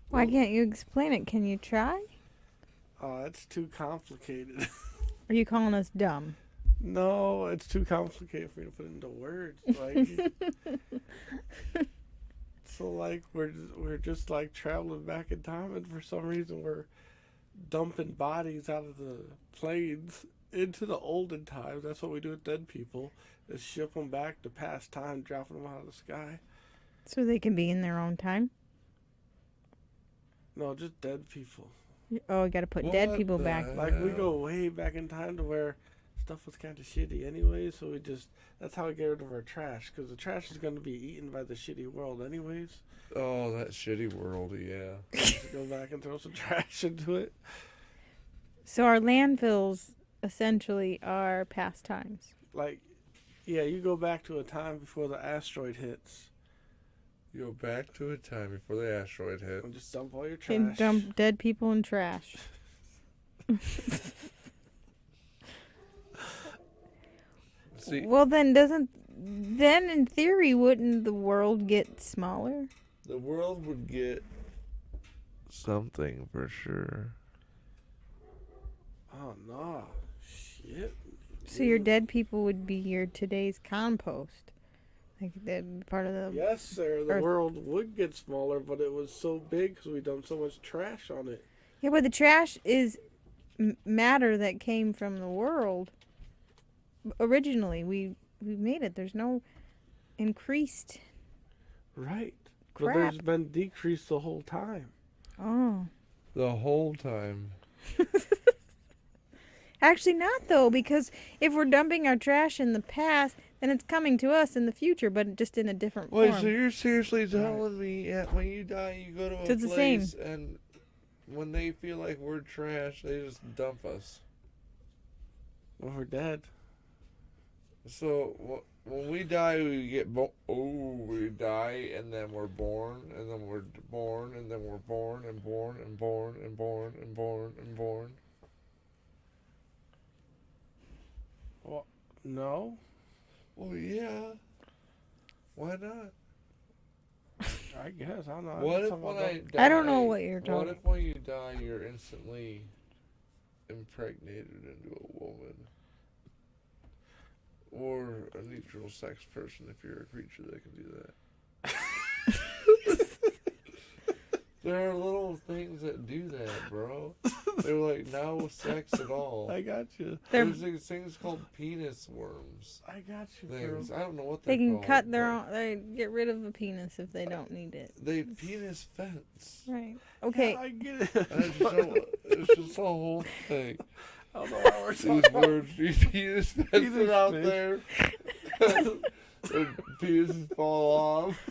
Why can't you explain it? Can you try? Oh, it's too complicated. Are you calling us dumb? No, it's too complicated for me to put into words. Like, so like we're just like traveling back in time, and for some reason we're dumping bodies out of the planes into the olden times. That's what we do with dead people: is ship them back to past time, dropping them out of the sky. So they can be in their own time? No, just dead people. Oh, you gotta put dead What people the back. heck? Like we go way back in time to where stuff was kind of shitty anyway. So that's how we get rid of our trash, because the trash is going to be eaten by the shitty world anyways. Oh, that shitty world, yeah. Just go back and throw some trash into it. So our landfills essentially are past times. Like, yeah, you go back to a time before the asteroid hits You go back to a time before the asteroid hit. and just dump all your trash. And dump dead people in trash. See, Well, then in theory, wouldn't the world get smaller? the world would get something for sure. Oh no, shit. So your dead people would be your today's compost. Like the part of the Yes, sir. The Earth. world would get smaller, but it was so big because we dumped so much trash on it. Yeah, but the trash is matter that came from the world. Originally, we made it. There's no increased Right. But crap. there's been decrease the whole time. Oh. The whole time. Actually, not though, because if we're dumping our trash in the past, then it's coming to us in the future, but just in a different Wait, form. so you're seriously telling me when you die, you go to a So it's the same. place and when they feel like we're trash, they just dump us. When we're dead. So when we die, we get we die, and then we're born, and then we're born, and then we're born, and born, and born, and born, and born, and born. Well, no. Well, yeah. Why not? I guess. I'm not. What if talking when about I die? I don't know what you're What talking. if when you die, you're instantly impregnated into a woman? Or a neutral sex person if you're a creature that can do that. There are little things that do that, bro. They're like no sex at all. I got you. There's these things called penis worms. I got you, Things. bro. I don't know what They they're can called, cut their but own. They get rid of a penis if they don't need it. They penis fence. Right. Okay. Yeah, I get it. It's just a whole thing. I don't know why we're talking These about words, these penis fences Penis out fish. there. And penises fall off.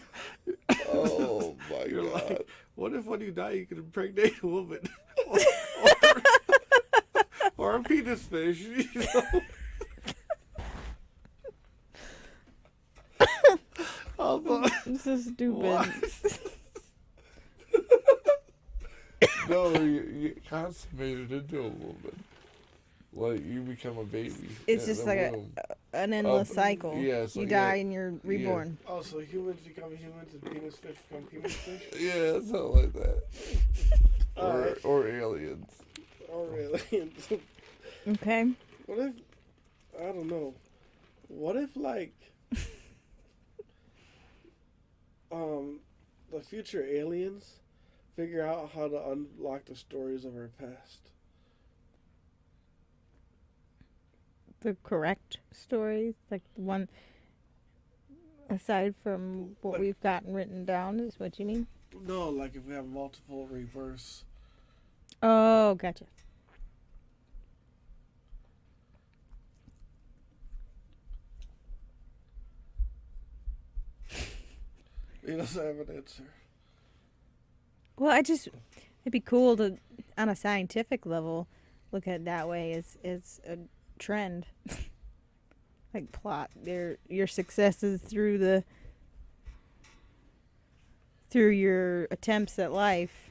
Oh my You're god. like, what if when you die you can impregnate a woman? or a penis fish, you know? Although, This is stupid. what? No, you get consummated into a woman. Like you become a baby. It's in just the like womb. an endless Um, cycle. yeah, it's You like die that. and you're reborn. Oh, so humans become humans and penis fish become penis fish? Yeah, something like that. Alright. Or aliens. Oh, really? Okay. What if, I don't know, what if, like, the future aliens figure out how to unlock the stories of our past? The correct stories, like the one aside from what Like- we've gotten written down, is what you mean? No, like if we have multiple reverse. Oh, gotcha. He doesn't have an answer. Well, it'd be cool to, on a scientific level, look at it that way as a trend. Like plot your successes through your attempts at life.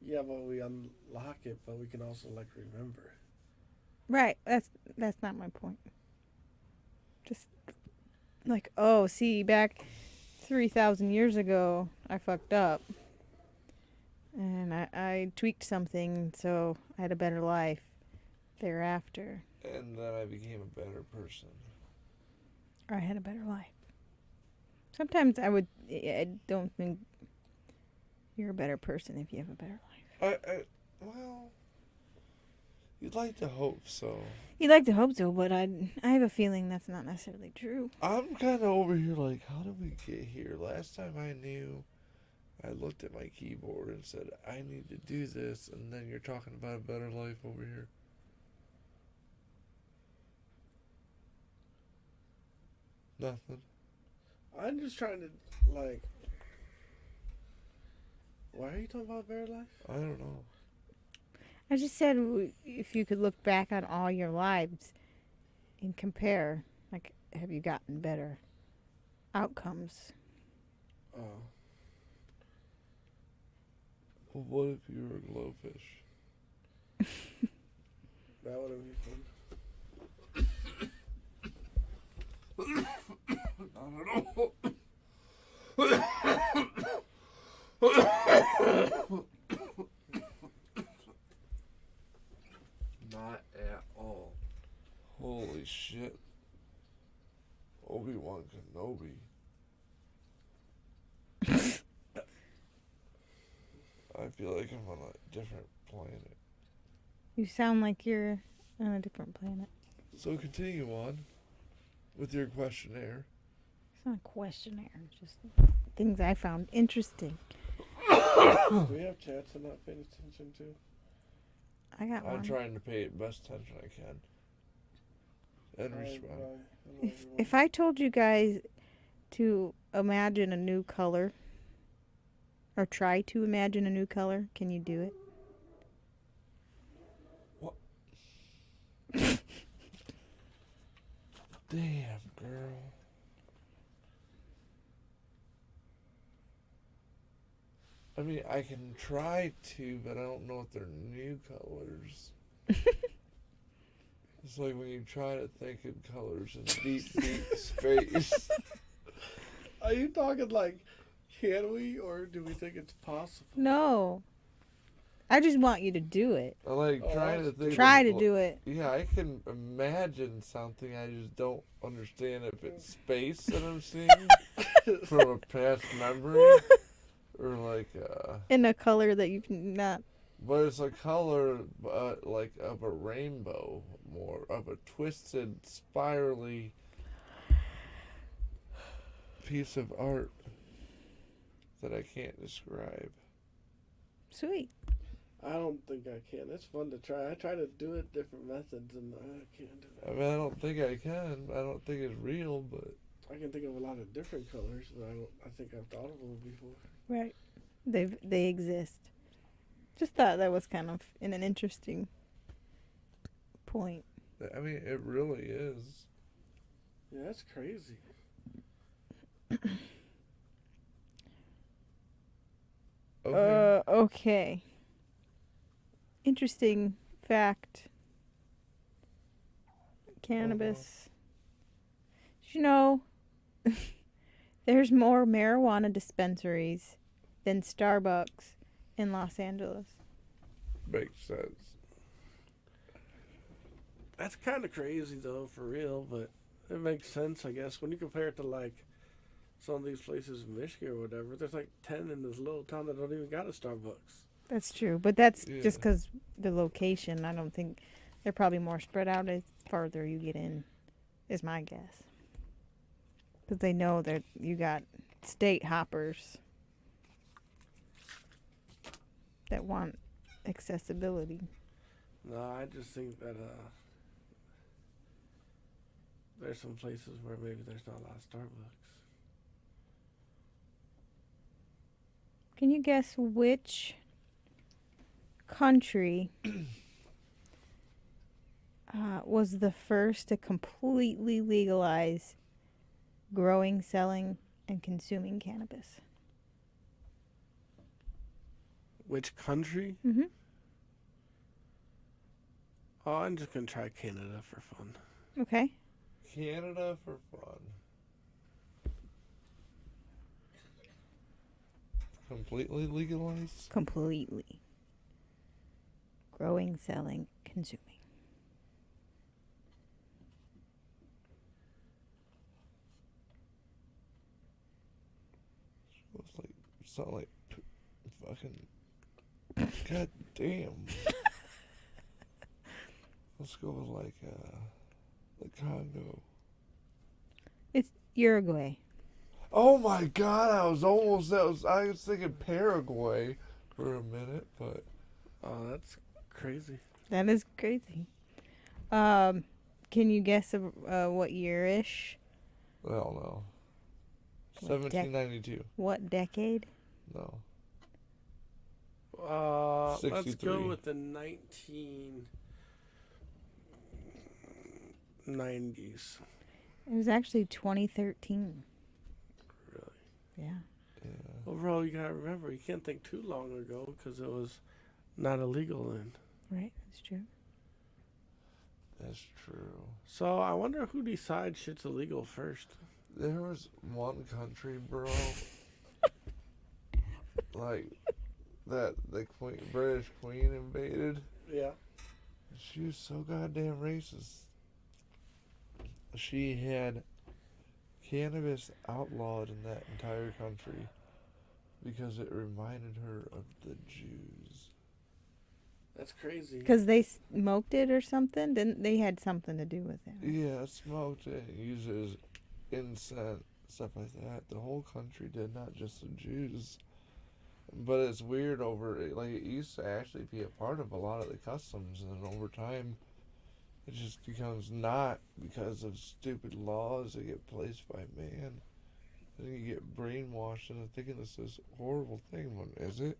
Yeah, but we unlock it, but we can also, like, remember it. Right. That's not my point. Just like, oh, see, back 3,000 years ago, I fucked up. And I tweaked something, so I had a better life thereafter. And then I became a better person. Or I had a better life. Sometimes I don't think you're a better person if you have a better life. Well, you'd like to hope so. You'd like to hope so, but I have a feeling that's not necessarily true. I'm kind of over here like, how did we get here? Last time I knew, I looked at my keyboard and said, I need to do this, and then you're talking about a better life over here. Nothing. I'm just trying to, like, why are you talking about better life? I don't know. I just said if you could look back on all your lives and compare, like, have you gotten better outcomes? Oh. Well, what if you were a glowfish? That would have been fun. I don't know. Not at all. Holy shit. Obi-Wan Kenobi. I feel like I'm on a different planet. You sound like you're on a different planet. So continue on with your questionnaire. It's not a questionnaire. It's just things I found interesting. Do we have chats I'm not paying attention to? I got I'm one. trying to pay it best attention I can. And respond. Hello, If I told you guys to imagine a new color, or try to imagine a new color, can you do it? What? Damn, girl. I mean, I can try to, but I don't know if they're new colors. It's like when you try to think in colors in deep, deep space. Are you talking like, can we, or do we think it's possible? No. I just want you to do it. I like Oh, trying to think. Try of, to do it. Yeah, I can imagine something. I just don't understand if it's space that I'm seeing from a past memory, or like, In a color that you can not. but it's a color, like of a rainbow, more of a twisted, spirally piece of art that I can't describe. Sweet. I don't think I can. It's fun to try. I try to do it different methods, and I can't do I it. mean, I don't think I can. I don't think it's real, but I can think of a lot of different colors, but I think I've thought of them before. Right. They exist. Just thought that was kind of in an interesting point. I mean, it really is. Yeah, that's crazy. Okay. Okay. Interesting fact. Cannabis. Did you know there's more marijuana dispensaries than Starbucks in Los Angeles? Makes sense. That's kind of crazy, though, for real, but it makes sense, I guess. When you compare it to, like, some of these places in Michigan or whatever, there's like 10 in this little town that don't even got a Starbucks. That's true, but that's Yeah. just because the location. I don't think they're probably more spread out as farther you get in, is my guess. Because they know that you got state hoppers that want accessibility. No, I just think that there's some places where maybe there's not a lot of Starbucks. Can you guess which country was the first to completely legalize growing, selling, and consuming cannabis? Which country? Mm-hmm. Oh, I'm just going to try Canada for fun. Okay. Canada for fun. Completely legalized? Completely. Growing, selling, consuming. It's like, it's not like fucking. God damn. Let's go with like the Congo. It's Uruguay. Oh my god, I was thinking Paraguay for a minute, but Oh, that's crazy. That is crazy. Can you guess what year-ish? well no. What dec- 1792. What decade? No. Let's 63. go with the 1990s. It was actually 2013. Really? Yeah. Yeah. Overall, you gotta remember, you can't think too long ago because it was not illegal then. Right, that's true. That's true. So I wonder who decides shit's illegal first. There was one country, bro. like that the British Queen invaded. Yeah. She was so goddamn racist. She had cannabis outlawed in that entire country because it reminded her of the Jews. That's crazy. Because they smoked it or something? Didn't they had something to do with it? Yeah, smoked it, used it as incense, stuff like that. The whole country did, not just the Jews. But it's weird like, it used to actually be a part of a lot of the customs, and then over time, it just becomes not because of stupid laws that get placed by man. And you get brainwashed into thinking this is a horrible thing, when is it?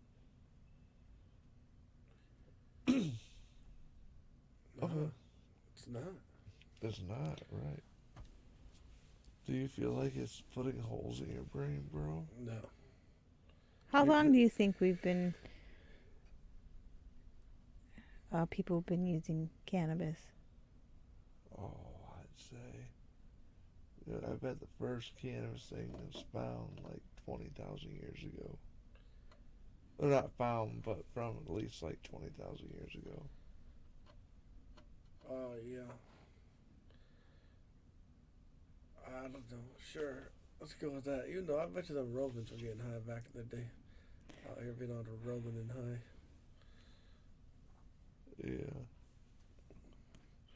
No, it's not. It's not, right? Do you feel like it's putting holes in your brain, bro? No. How long do you think we've been... people have been using cannabis? Oh, I'd say... Yeah, I bet the first cannabis thing was found like 20,000 years ago. Or not found, but from at least like 20,000 years ago. Oh, yeah. I don't know. Sure. Let's go with that. Even though I bet you the Romans were getting high back in the day. Out here being on the Roman and high. Yeah.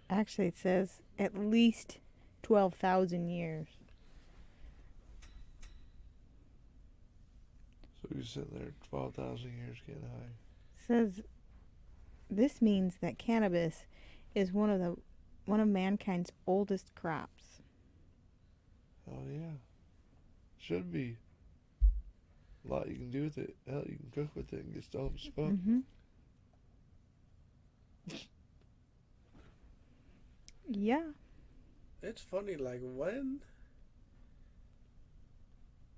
Actually, it says at least 12,000 years. So you're sitting there 12,000 years getting high. Says this means that cannabis is one of mankind's oldest crops. Oh yeah. Should be. A lot you can do with it. Hell, you can cook with it and get stoned as fuck. Mm-hmm. Yeah. It's funny, like when...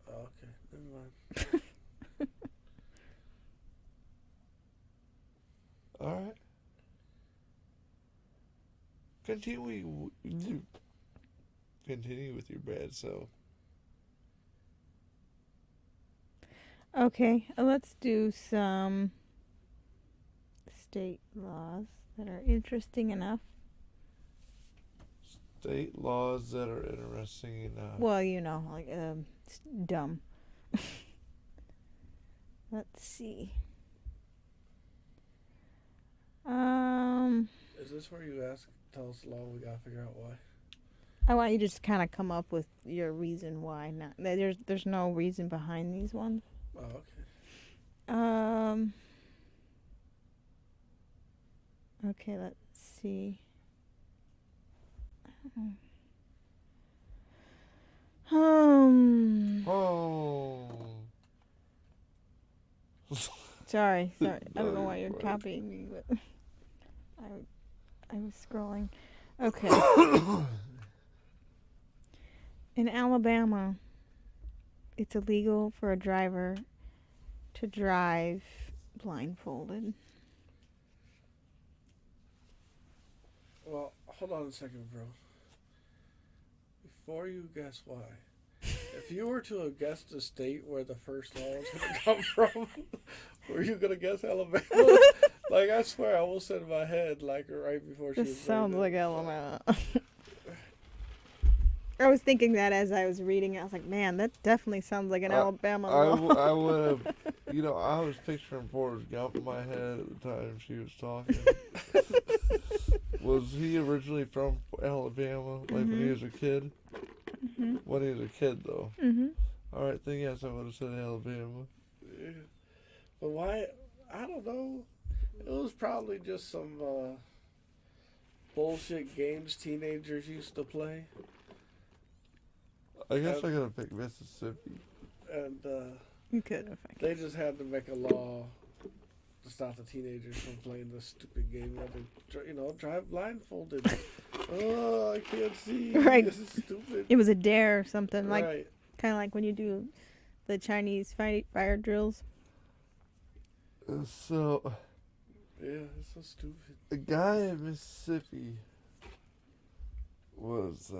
Oh, okay, never mind. Alright. Continue with your bad self. Okay, let's do some state laws that are interesting enough. State laws that are interesting enough. Well, you know, like it's dumb. Let's see. Is this where you tell us the law, we gotta figure out why? I want you to just kind of come up with your reason why. Not there's no reason behind these ones. Oh, okay. Okay, let's see. Oh. Sorry. I don't know No, why you're you're fine. copying me, but I was scrolling. Okay. In Alabama, it's illegal for a driver to drive blindfolded. Well, hold on a second, bro. Before you guess why, if you were to have guessed a state where the first law was going to come from, were you going to guess Alabama? Like, I swear, I almost said in my head, like, right before she was This sounds reading like it. Alabama. I was thinking that as I was reading it. I was like, man, that definitely sounds like an Alabama law. I would have, I was picturing Forrest Gump in my head at the time she was talking. Was he originally from Alabama, like when he was a kid? Mm-hmm. When he was a kid, though. Mm-hmm. Alright, then yes, I would have said Alabama. Yeah. But why? I don't know. It was probably just some bullshit games teenagers used to play. I guess I gotta pick Mississippi. And You could if I could. they just had to make a law to stop the teenagers from playing this stupid game where they, drive blindfolded. Oh, I can't see. Right. This is stupid. It was a dare or something, like Right. kind of like when you do the Chinese fire drills. So, Yeah, it's so stupid. a guy in Mississippi was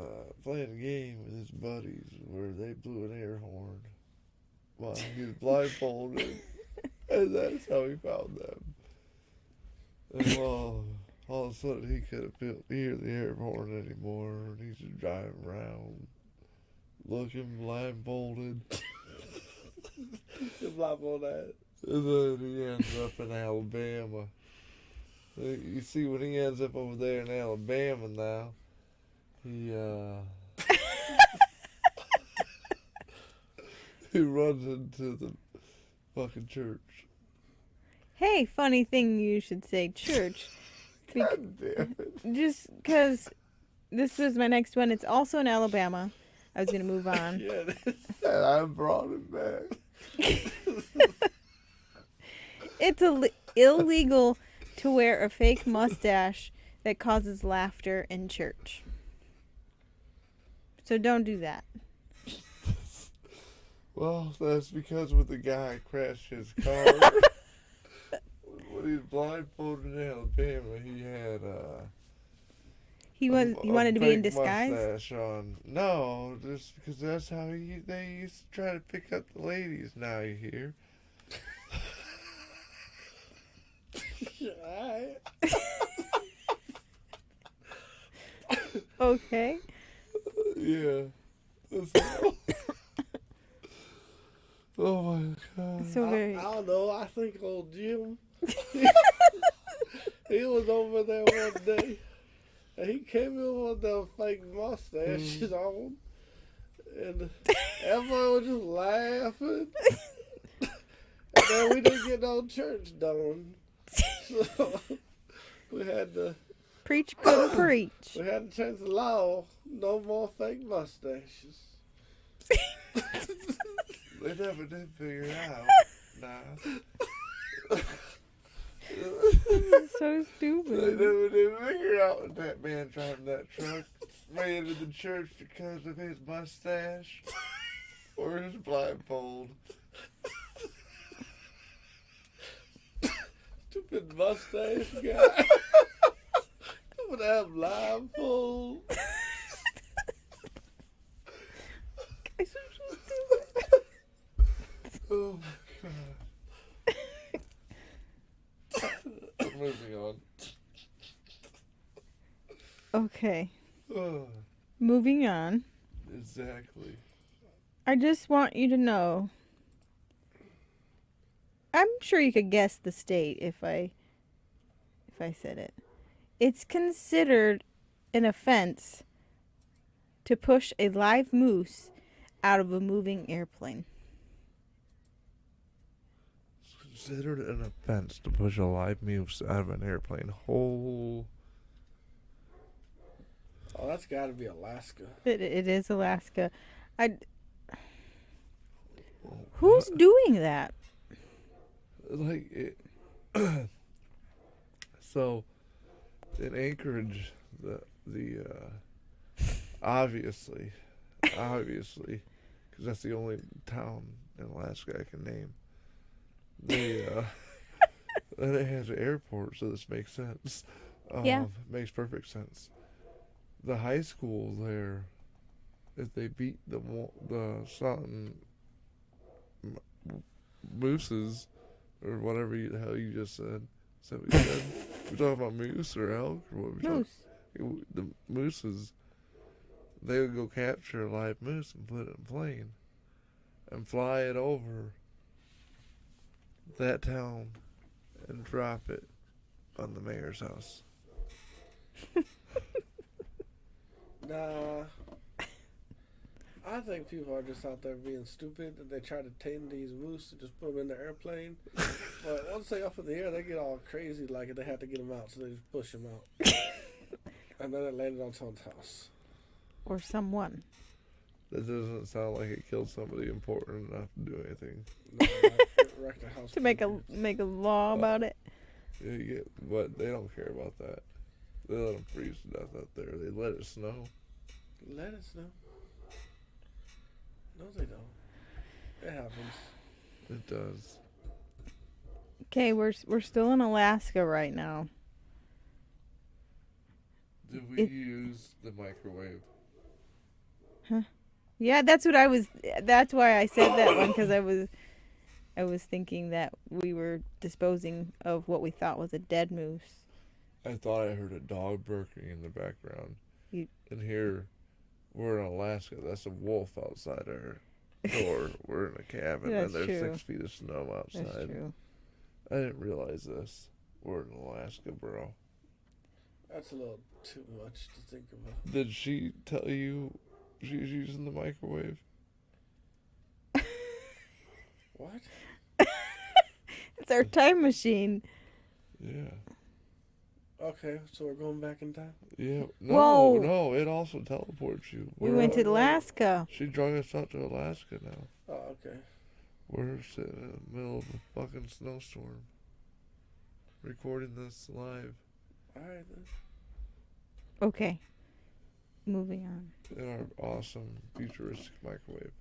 playing a game with his buddies where they blew an air horn while he was blindfolded, and that's how he found them. And well, all of a sudden he couldn't hear the air horn anymore, and he's just driving around looking blindfolded. The flop on that. And then he ends up in Alabama. You see, when he ends up over there in Alabama now, he he runs into the fucking church. Hey, funny thing you should say church. God damn it. Just because this was my next one. It's also in Alabama. I was going to move on. Yeah, And I brought it back. It's illegal to wear a fake mustache that causes laughter in church. So don't do that. Well, that's because when the guy crashed his car, when he was blindfolded in Alabama, he had He a wanted to be in fake disguise. mustache on. No, just because that's how they used to try to pick up the ladies. Now you hear. alright. Okay. Yeah. That's all. Oh my god. So I very. don't know. I think old Jim, he was over there one day, and he came in with the fake mustaches on, and everyone was just laughing. And then we didn't get no church done, so we had to Preach, couldn't preach. we had to change the law. No more fake mustaches. They never did figure it out. Nah. So They stupid. never did figure out what that man driving that truck ran into the church because of his mustache or his blindfold. Stupid mustache guy. With that blindfold. Guys are so stupid. Oh my god. Moving on. Okay. Oh, Moving on. exactly. I just want you to know. I'm sure you could guess the state if I said it. It's considered an offense to push a live moose out of a moving airplane. It's considered an offense to push a live moose out of an airplane. Oh, that's got to be Alaska. It is Alaska. Who's doing that? Like it. So, in Anchorage, the obviously, because that's the only town in Alaska I can name. They it has an airport, so this makes sense. Yeah. Makes perfect sense. The high school there, if they beat the something mooses or whatever the hell you just said. Is that what you said? We're talking about moose or elk or what? Moose. The mooses, they would go capture a live moose and put it in a plane and fly it over that town and drop it on the mayor's house. Nah. I think people are just out there being stupid and they try to tame these moose and just put them in the airplane. But once they up in the air, they get all crazy like they have to get them out, so they just push them out. And then it landed on someone's house. Or someone. That doesn't sound like it killed somebody important enough to do anything. No, it wrecked a house. To make a law about it. Yeah, you get, but they don't care about that. They let them freeze to death out there. They let it snow. Let us know. No, they don't. It happens. It does. Okay, we're still in Alaska right now. Did we use the microwave? Yeah, that's why I said that one, because I was thinking that we were disposing of what we thought was a dead moose. I thought I heard a dog barking in the background. And here, We're in Alaska. That's a wolf outside our door. We're in a cabin That's and there's true. 6 feet of snow outside. That's true. I didn't realize this. We're in Alaska, bro. That's a little too much to think about. Did she tell you she's using the microwave? What? It's our time machine. Yeah. Okay, so we're going back in time. Yeah. No, Whoa. no, it also teleports you. We We're went to out- Alaska. She drug us out to Alaska now. Oh, okay. We're sitting in the middle of a fucking snowstorm. Recording this live All right then. Okay. Moving on. in our awesome futuristic microwave.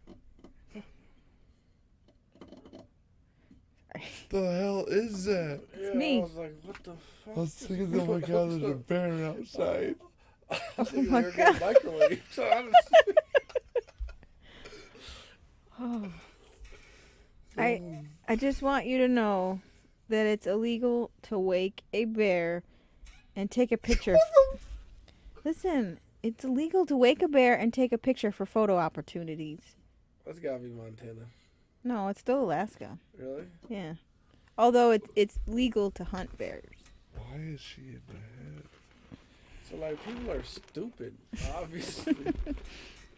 The hell is that? Yeah, me. I was like, what the fuck? I was thinking, oh my god, there's a bear outside. I was thinking my they were getting microwave. So I was, Oh. I just want you to know that it's illegal to wake a bear and take a picture. Listen, it's illegal to wake a bear and take a picture for photo opportunities. that's gotta be Montana. No, it's still Alaska. Really? Yeah. Although it's legal to hunt bears. Why is she in the head? So like people are stupid, obviously.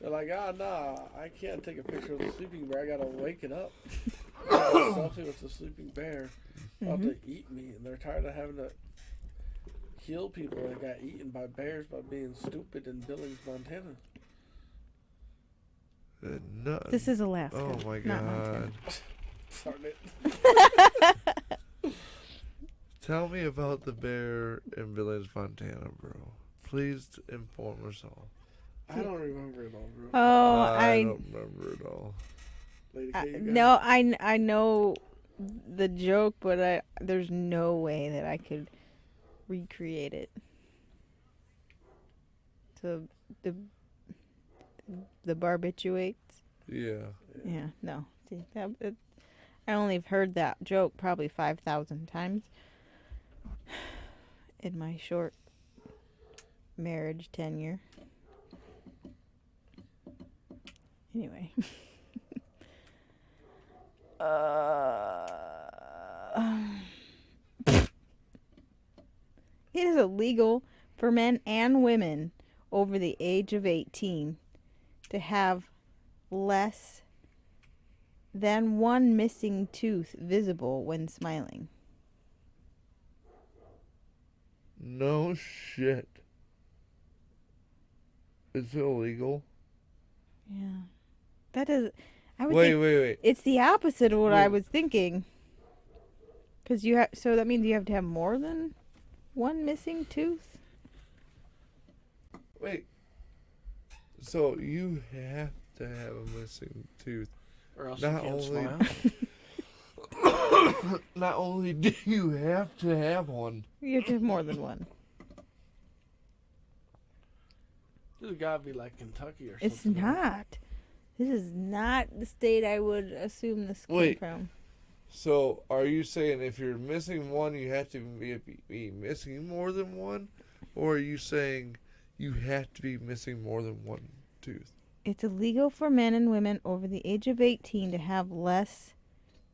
They're like, nah, I can't take a picture of the sleeping bear. I gotta wake it up. Take a selfie with the sleeping bear. About to eat me, and they're tired of having to heal people that got eaten by bears by being stupid in Billings, Montana. Nothing. This is Alaska. Oh my not Montana. god. Darn it. Tell me about the bear in Billings, Montana, bro. Please inform us all. I don't remember it all, bro. Oh, I don't remember it all. Lady K, you got no, I know the joke, but there's no way that I could recreate it. So the barbiturates. Yeah. Yeah, no. See, I only have heard that joke probably 5,000 times in my short marriage tenure. Anyway. It is illegal for men and women over the age of 18 to have less than one missing tooth visible when smiling. No shit. It's illegal. Yeah. That is. I would Wait, think wait. it's the opposite of what I Wait. was thinking. Because you have. So that means you have to have more than one missing tooth? Wait. So you have to have a missing tooth. Or else Not you can't only- smile. Not only do you have to have one. You have to have more than one. This has gotta be like Kentucky or It's something. not. This is not the state I would assume this came Wait. from. So are you saying if you're missing one, you have to be missing more than one? Or are you saying you have to be missing more than one tooth? It's illegal for men and women over the age of 18 to have less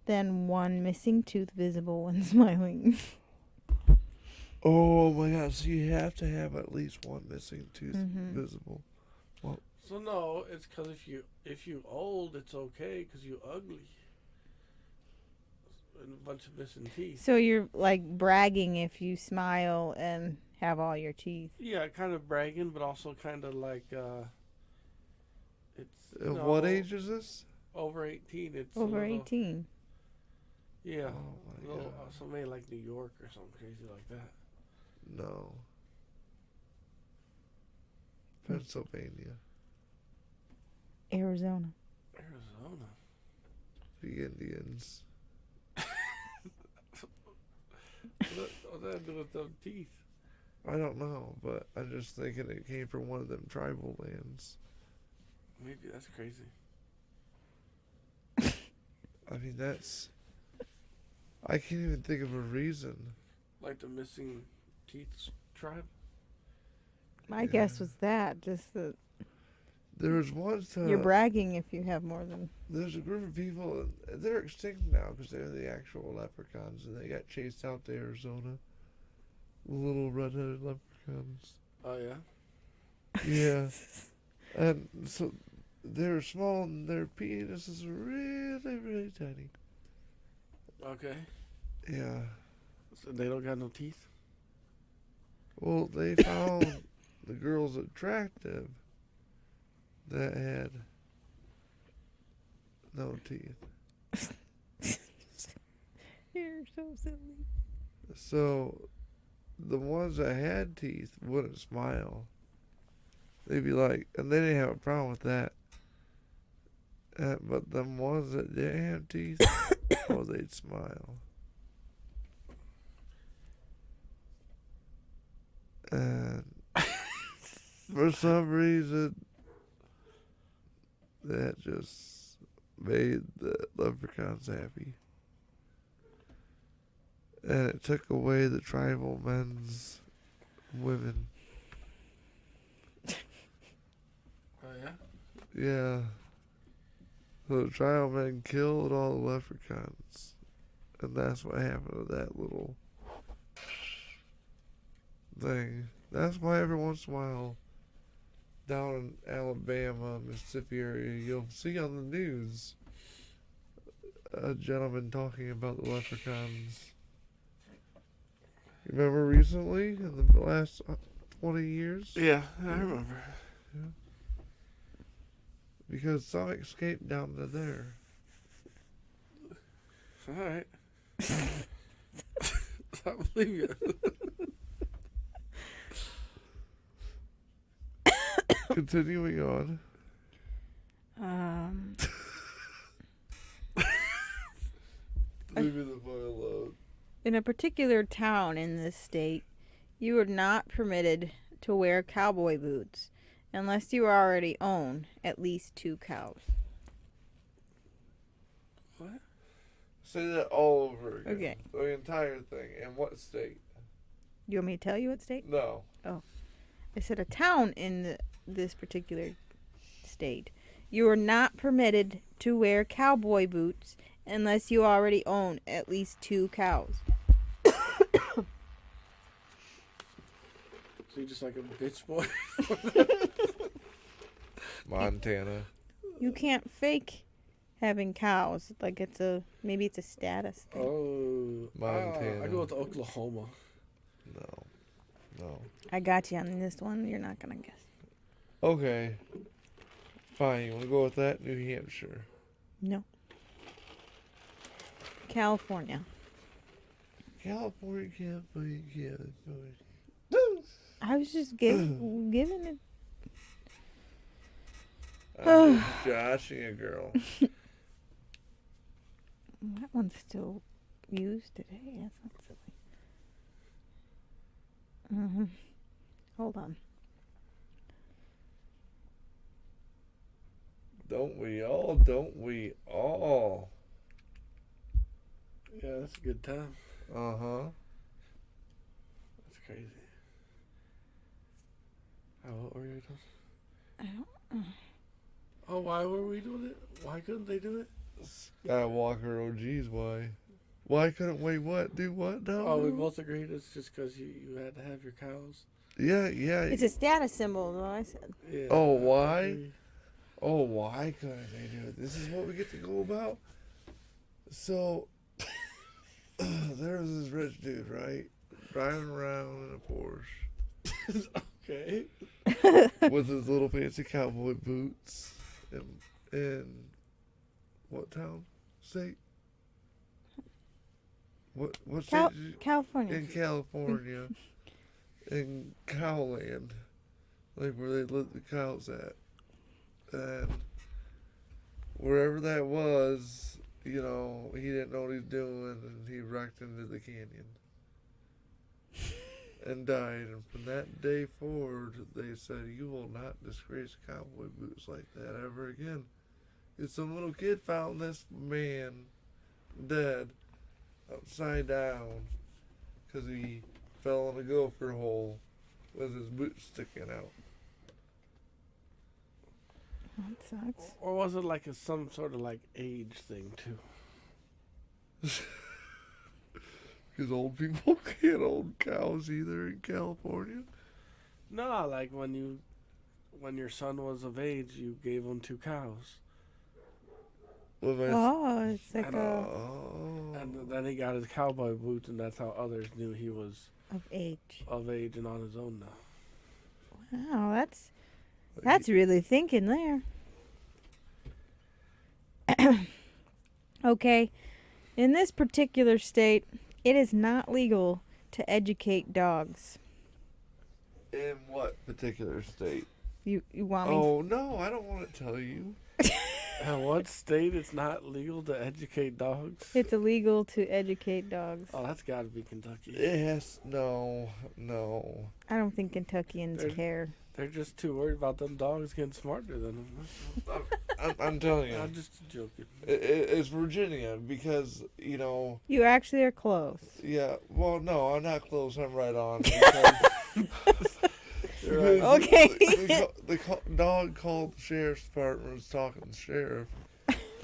than one missing tooth visible when smiling. Oh my god, so you have to have at least one missing tooth Mhm. visible. So no, it's because if you old, it's okay because you ugly. And a bunch of missing teeth. So you're like bragging if you smile and have all your teeth. Yeah, kind of bragging, but also kind of like it's And no, what age is this? over 18. It's a Over little- 18. Yeah, Oh my little, god. so maybe like New York or something crazy like that. No. Pennsylvania. Arizona. Arizona. The Indians. What does that have to do with them teeth? I don't know, but I'm just thinking it came from one of them tribal lands. Maybe that's crazy. I mean, that's. I can't even think of a reason. Like the missing teeth tribe. My guess was that. Just that. There was once. You're bragging if you have more than. There's a group of people, and they're extinct now because they're the actual leprechauns, and they got chased out to Arizona. The little redheaded leprechauns. Oh yeah. Yeah. And so they're small, and their penises are really, really tiny. Okay. Yeah. So they don't got no teeth. Well, they found the girls attractive that had no teeth. You're so silly. So the ones that had teeth wouldn't smile. They'd be like, and they didn't have a problem with that. But the ones that didn't have teeth, oh, they'd smile. And for some reason, that just made the leprechauns happy. And it took away the tribal men's women. Oh yeah. Yeah. So the tribal men killed all the leprechauns. And that's what happened to that little thing. That's why every once in a while, down in Alabama, Mississippi area, you'll see on the news a gentleman talking about the leprechauns. You remember recently, in the last 20 years? Yeah, I remember. Because some escaped down to there. All right. I believe you. Continuing on. Leave me the boy alone. In a particular town in this state, you are not permitted to wear cowboy boots unless you already own at least 2 cows. What? Say that all over again. Okay. The entire thing. In what state? You want me to tell you what state? No. I said a town in this particular state. You are not permitted to wear cowboy boots unless you already own at least 2 cows. So you just like a bitch boy? Montana. You can't fake having cows. Like maybe it's a status thing. Oh, Montana. I go with Oklahoma. No. I got you on this one. You're not gonna guess. Okay. Fine. You want to go with that? New Hampshire. No. California. California. I was just giving it. I'm just joshing a girl. That one's still used today. That's not silly. Hold on. Don't we all? Don't we all? Yeah, that's a good time. Uh-huh. That's crazy. What were we doing? I don't. Oh, why were we doing it? Why couldn't they do it? Skywalker OGs, why? Why couldn't we what? Do what now? Oh, we both agreed it's just because you had to have your cows. Yeah. It's a status symbol, though. I said. Yeah. Oh, why? Oh, why couldn't they do it? This is what we get to go about? So, there was this rich dude, right? Driving around in a Porsche. Okay. With his little fancy cowboy boots. In what town? State? What state did you... California. In California. In Cowland. Like where they let the cows at. And wherever that was, you know, he didn't know what he was doing and he wrecked into the canyon. And died. And from that day forward, they said, you will not disgrace cowboy boots like that ever again. Because some little kid found this man dead upside down because he fell in a gopher hole with his boots sticking out. sucks. Or was it like some sort of like age thing too? Because old people can't own cows either in California. No, like when your son was of age, you gave him 2 cows, What if I Oh, it's like And, oh. and then he got his cowboy boots, and that's how others knew he was of age. of age and on his own now. Wow, that's really thinking there. Okay, in this particular state, it is not legal to educate dogs. In what particular state? You want me? Oh, no, I don't want to tell you. In what state it's not legal to educate dogs? It's illegal to educate dogs. Oh, that's got to be Kentucky. Yes, no. I don't think Kentuckians There's- care. They're just too worried about them dogs getting smarter than them. I'm telling you. I'm just joking. It's Virginia because, You actually are close. yeah, well, no, I'm not close. I'm right on. Because, because Okay. the dog called the sheriff's department, was talking to the sheriff.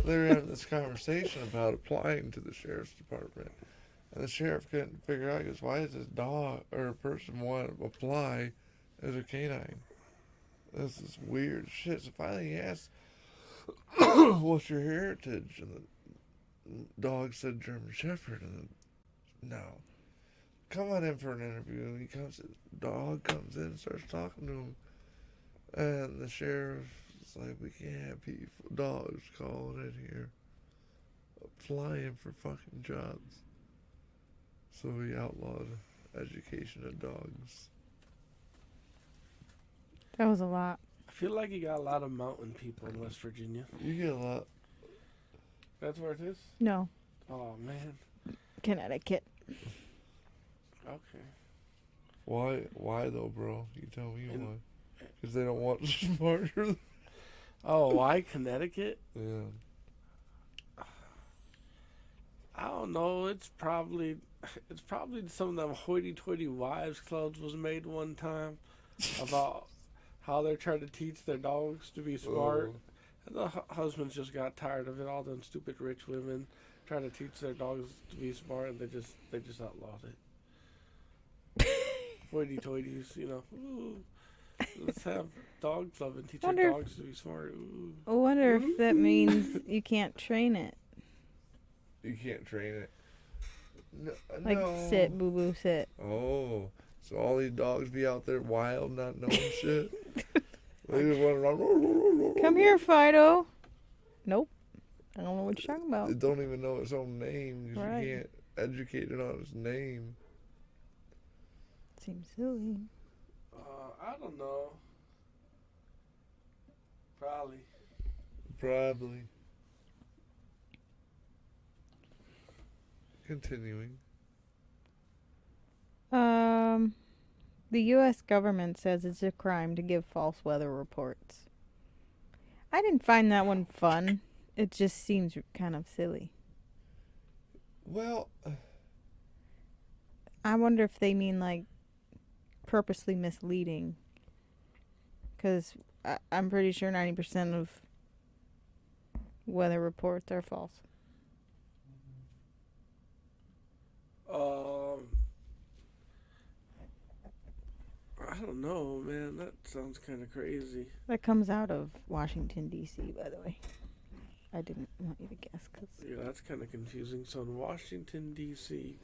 They were having this conversation about applying to the sheriff's department. And the sheriff couldn't figure out, he goes, why does this dog or a person want to apply as a canine? This is weird shit. So finally he asked, what's your heritage? And the dog said German Shepherd. And then, no. Come on in for an interview. And he comes, the dog comes in and starts talking to him. And the sheriff's like, we can't have dogs calling in here applying for fucking jobs. So he outlawed education of dogs. That was a lot. I feel like you got a lot of mountain people in West Virginia. You get a lot. That's where it is? No, Oh, man. Connecticut. Okay. Why though, bro? You tell me And- why. Because they don't want smarter. Oh, why Connecticut? Yeah. I don't know. It's probably some of them hoity-toity wives clubs was made one time about how they're trying to teach their dogs to be smart. And the husbands just got tired of it. All them stupid rich women trying to teach their dogs to be smart, and they just outlawed it. Hoity-toities, Ooh, let's have dog club and teach our Wonder if- dogs to be smart. Ooh. I wonder if that means you can't train it. You can't train it. No, Like no. sit, boo boo, sit. Oh, so all these dogs be out there wild, not knowing shit. They just run around. Come here, Fido. Nope. I don't know what you're talking about. It don't even know its own name. 'Cause Right. You can't educate it on its name. Seems silly. I don't know. Probably. Probably. Continuing. The U.S. government says it's a crime to give false weather reports. I didn't find that one fun. It just seems kind of silly. Well, I wonder if they mean like purposely misleading. Because I'm pretty sure 90% of weather reports are false. I don't know, man. That sounds kind of crazy. That comes out of Washington, D.C., by the way. I didn't want you to guess. Yeah, that's kind of confusing. So in Washington, D.C.,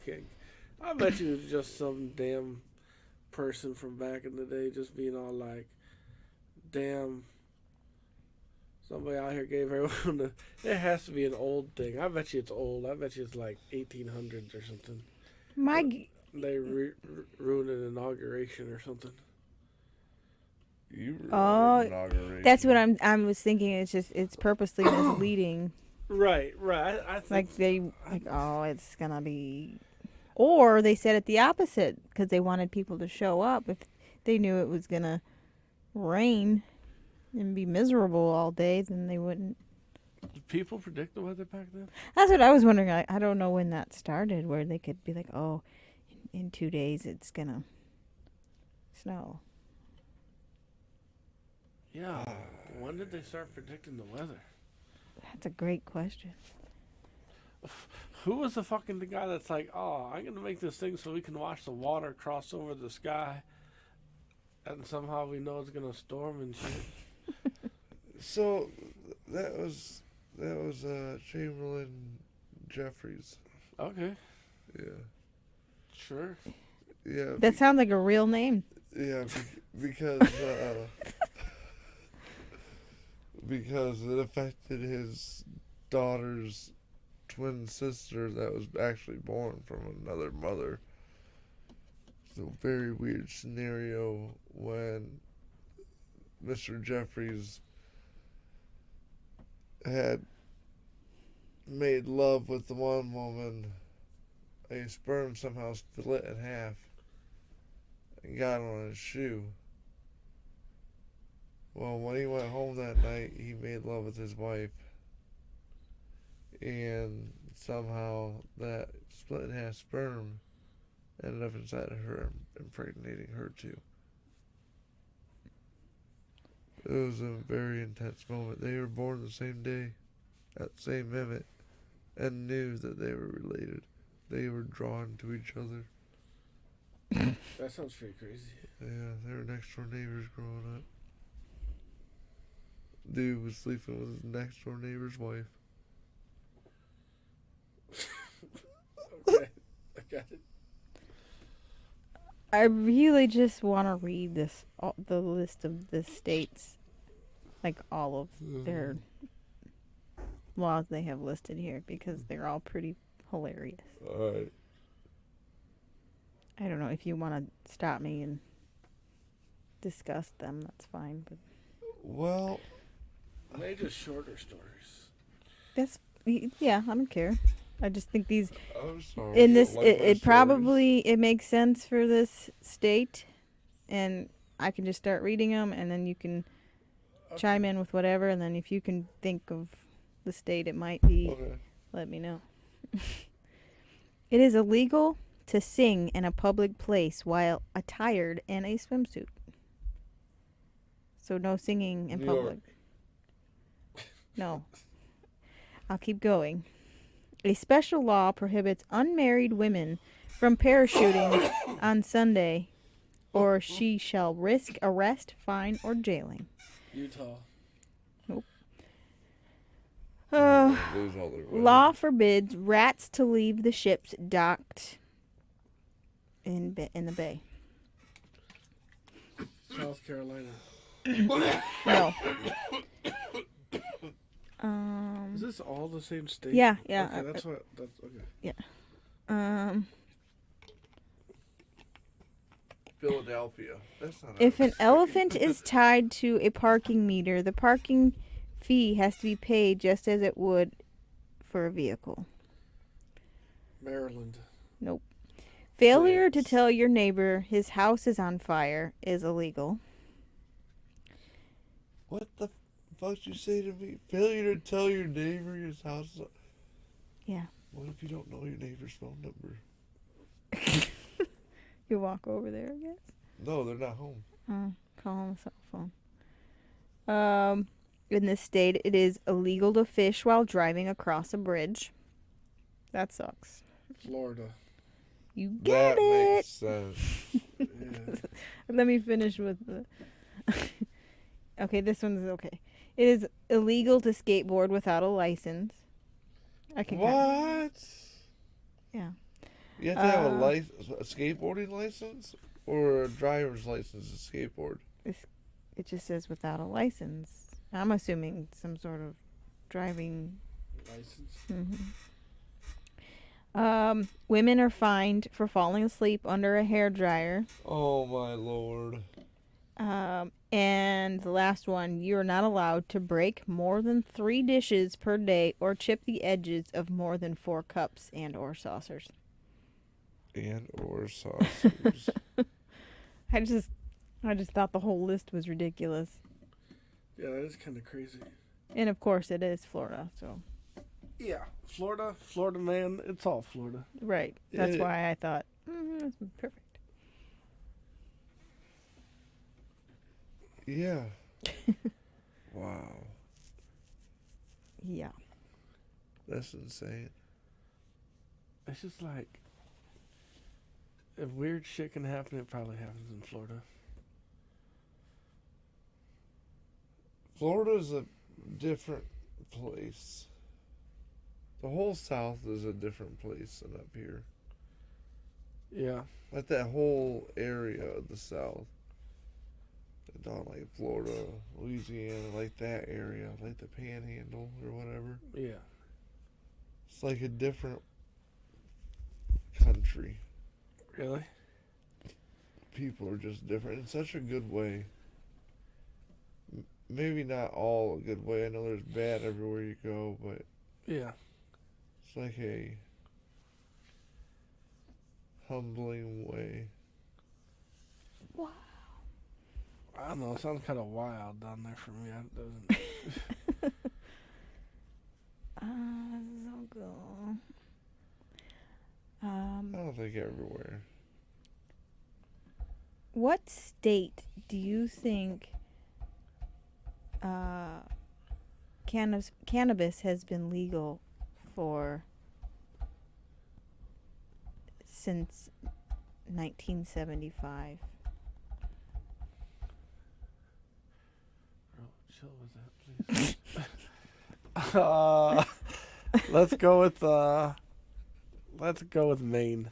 I bet you it's just some damn person from back in the day just being all like, damn, somebody out here gave everyone it has to be an old thing. I bet you it's old. I bet you it's like 1800s or something. They ruined an inauguration or something. you ruined Oh, the inauguration. That's what I was thinking. It's purposely misleading. Right. I think It's gonna be, or they said it the opposite because they wanted people to show up. If they knew it was gonna rain and be miserable all day, then they wouldn't. did people predict the weather back then? That's what I was wondering. I don't know when that started, where they could be like, oh, in 2 days it's gonna snow. Yeah. When did they start predicting the weather? That's a great question. Who was the fucking the guy that's like, oh, I'm gonna make this thing so we can watch the water cross over the sky, and somehow we know it's gonna storm and shit. So that was Chamberlain Jeffries. Okay, Yeah. sure. Yeah. That sounds like a real name. Yeah, because because it affected his daughter's twin sister that was actually born from another mother. It's a very weird scenario when Mr. Jeffries had made love with the one woman. A sperm somehow split in half and got on his shoe. Well, when he went home that night, he made love with his wife. And somehow that split in half sperm ended up inside of her, impregnating her too. It was a very intense moment. They were born the same day, at the same minute, and knew that they were related. They were drawn to each other. That sounds pretty crazy. Yeah, they were next door neighbors growing up. Dude was sleeping with his next door neighbor's wife. Okay, I got it. I really just want to read the list of the states, like all of their laws they have listed here, because they're all pretty hilarious. Alright. I don't know if you want to stop me and discuss them. That's fine, but Well, They're just shorter stories. yeah, I don't care. I just think these I'm sorry. in this I like my it stories. probably it makes sense for this state, and I can just start reading them, and then you can chime in with whatever, and then if you can think of the state it might be, Okay. let me know. It is illegal to sing in a public place while attired in a swimsuit. So no singing in New York. public. No. I'll keep going. A special law prohibits unmarried women from parachuting on Sunday, or she shall risk arrest, fine, or jailing. Utah. Lose all their women. Law forbids rats to leave the ships docked in the bay. South Carolina. No. Is this all the same state? Yeah. Okay, that's what. That's okay. Philadelphia. That's not If an elephant is tied to a parking meter, the parking fee has to be paid just as it would for a vehicle. Maryland. Failure to France. tell your neighbor his house is on fire is illegal. What the fuck you say to me? Failure to tell your neighbor his house is... Yeah. What if you don't know your neighbor's phone number? You walk over there, I guess. No, they're not home. Call him a cell phone. In this state, it is illegal to fish while driving across a bridge. That sucks. Florida. You get That it. makes sense. Yeah. Let me finish with the. Okay, this one's okay. It is illegal to skateboard without a license. I can. What? Yeah. You have to have a skateboarding license or a driver's license to skateboard. It just says without a license. I'm assuming some sort of driving. License. Women are fined for falling asleep under a hairdryer. Oh my lord. And the last one, you're not allowed to break more than 3 dishes per day or chip the edges of more than 4 cups and or saucers. And or saucers. I just thought the whole list was ridiculous. Yeah, that is kind of crazy. And of course it is Florida, so Yeah, Florida man, it's all Florida. right. That's Yeah. why I thought that's perfect. Yeah. Wow. Yeah. That's insane. It's just like, if weird shit can happen, it probably happens in Florida. Florida's a different place. The whole South is a different place than up here. Yeah. Like that whole area of the South. Down like Florida, Louisiana, like that area, like the Panhandle or whatever. Yeah. It's like a different country. Really? People are just different in such a good way. Maybe not all a good way. I know there's bad everywhere you go, but Yeah. it's like a humbling way. Wow. I don't know. It sounds kind of wild down there for me. It doesn't. So cool. I don't think everywhere. What state do you think cannabis has been legal for since 1975? Chill with that, please. Let's go with Maine.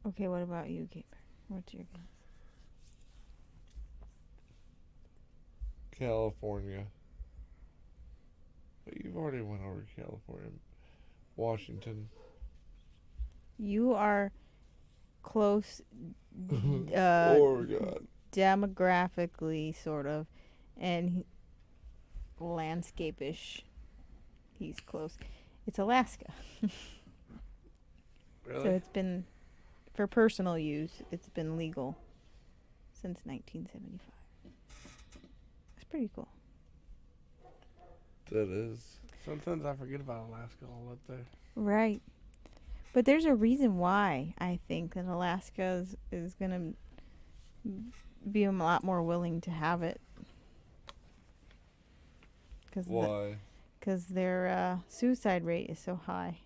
Okay, what about you, Gamer? What's your guess? California. But you've already went over California. Washington. You are close Oregon. demographically, sort of, and landscape-ish. He's close. It's Alaska. Really? So it's been, for personal use, it's been legal since 1975. It's pretty cool. That is. Sometimes I forget about Alaska all up there. Right. But there's a reason why I think that Alaska is going to be a lot more willing to have it. Why? Because their suicide rate is so high.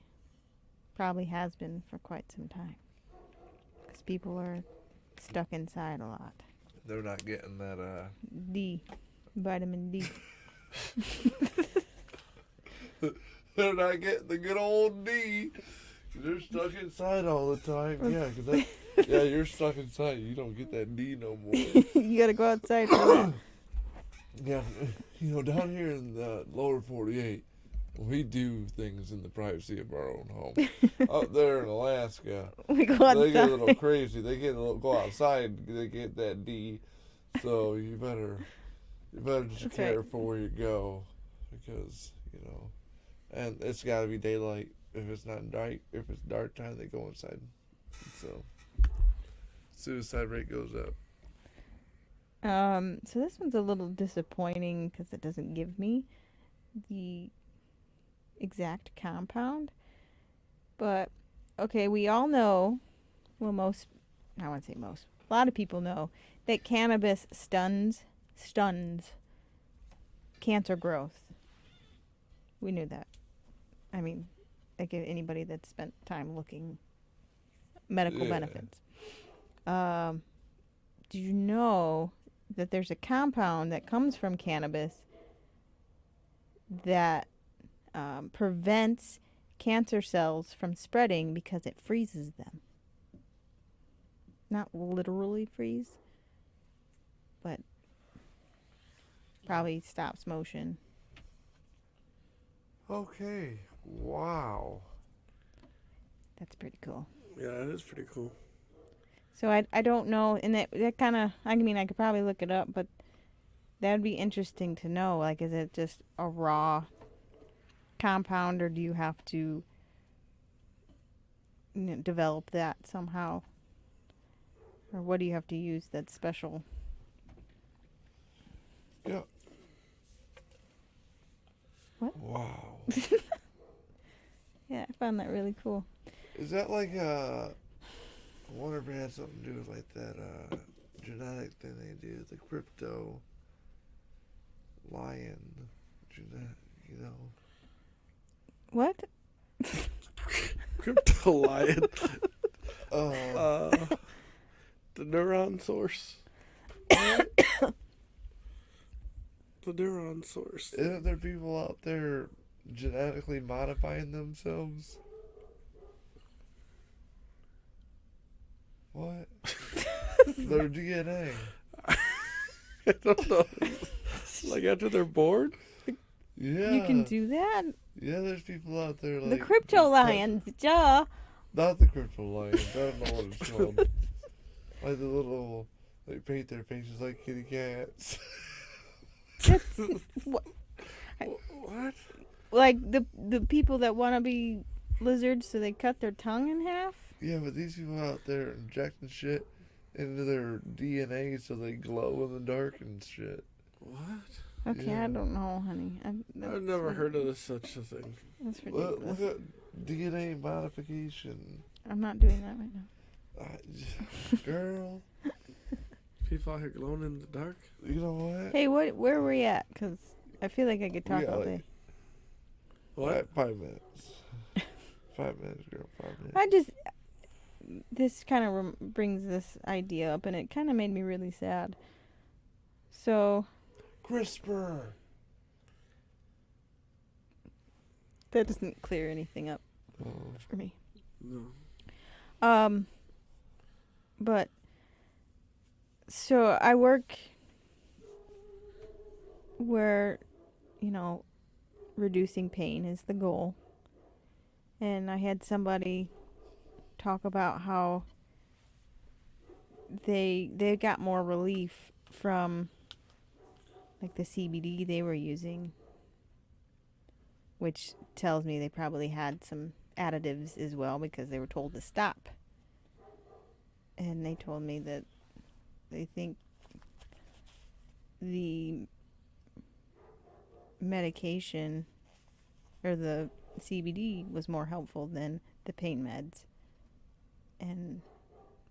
Probably has been for quite some time. Because people are stuck inside a lot. They're not getting that, D. Vitamin D. They're not getting the good old D. They're stuck inside all the time. Yeah, because yeah, you're stuck inside. You don't get that D no more. You gotta go outside for that. Yeah, down here in the lower 48, we do things in the privacy of our own home. Up there in Alaska, We go they get a little outside. crazy. They go outside. They get that D. So you better just That's care right. for where you go, because and it's got to be daylight. If it's not dark, if it's dark time, they go inside. So suicide rate goes up. So this one's a little disappointing because it doesn't give me the exact compound. But, okay, we all know, well, I wouldn't say most, a lot of people know that cannabis stuns cancer growth. We knew that. I mean, like anybody that's spent time looking medical Yeah. benefits. Do you know that there's a compound that comes from cannabis that prevents cancer cells from spreading because it freezes them? Not literally freeze, but probably stops motion. Okay. Wow. That's pretty cool. Yeah, that is pretty cool. So I don't know, and that kind of, I mean, I could probably look it up, but that'd be interesting to know. Like, is it just a raw compound, or do you have to develop that somehow? Or what do you have to use that's special? Yeah. What? Wow. Yeah, I found that really cool. Is that like I wonder if it had something to do with like that genetic thing they do, the crypto lion genetic, you know. What? Crypto lion. Uh, The neuron source. The neuron source. isn't there people out there genetically modifying themselves? What? Their DNA. I don't know. Like after they're born? Yeah. You can do that? Yeah, there's people out there like The crypto lions, duh. Not the crypto lions. I don't know what it's called. Like the little, they paint their faces like kitty cats. What? Like the people that want to be lizards, so they cut their tongue in half? Yeah, but these people out there injecting shit into their DNA so they glow in the dark and shit. What? Okay, Yeah. I don't know, honey. I've never heard of such a thing. That's Look, ridiculous. look at DNA modification. I'm not doing that right now. Girl, People out here glowing in the dark. you know what? Hey, where are we at? Because I feel like I could talk got, all like, day. What? 5 minutes. 5 minutes, girl. 5 minutes. I just, this kind of brings this idea up, and it kind of made me really sad. So, CRISPR. that doesn't clear anything up Oh. for me. No. But, so I work where, reducing pain is the goal. And I had somebody talk about how they got more relief from like the CBD they were using, which tells me they probably had some additives as well because they were told to stop. And they told me that they think the medication or the CBD was more helpful than the pain meds,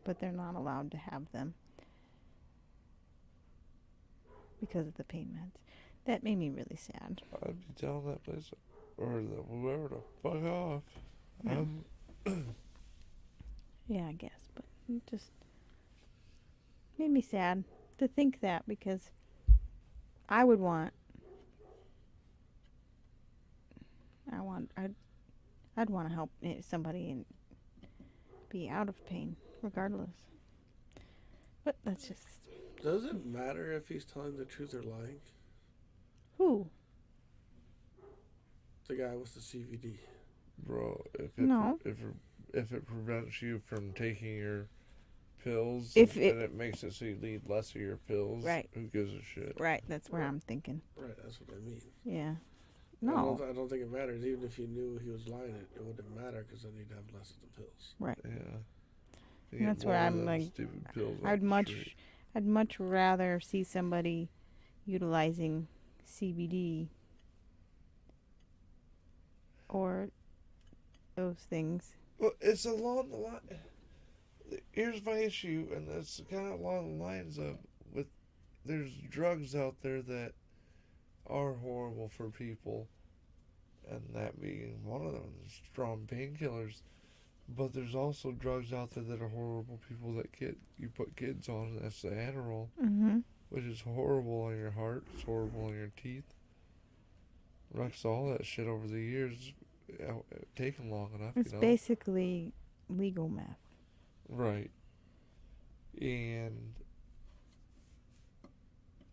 but they're not allowed to have them because of the pain meds. That made me really sad. I'd be telling that place or whoever to fuck off. Yeah. Yeah, I guess, but it just made me sad to think that because I'd want to help somebody and be out of pain regardless. But that's just Does it matter if he's telling the truth or lying? who? The guy with the CBD. Bro, No. if it prevents you from taking your pills If and it- it makes it so you need less of your pills, Right. who gives a shit? Right, that's where I'm thinking. Right, that's what I mean. Yeah. I No. don't think it matters. Even if you knew he was lying, it wouldn't matter because then you'd have less of the pills. Right. Yeah. You And get that's where more of I'm them like, stupid pills off I'd the much street. I'd much rather see somebody utilizing CBD or those things. Well, it's along the line. Here's my issue, and it's kind of along the lines of there's drugs out there that are horrible for people, and that being one of them, strong painkillers. But there's also drugs out there that are horrible people that you put kids on, and that's the Adderall, Mm-hmm. which is horrible on your heart, it's horrible on your teeth. I saw that shit over the years, taken long enough, It's you know. basically legal meth. Right. And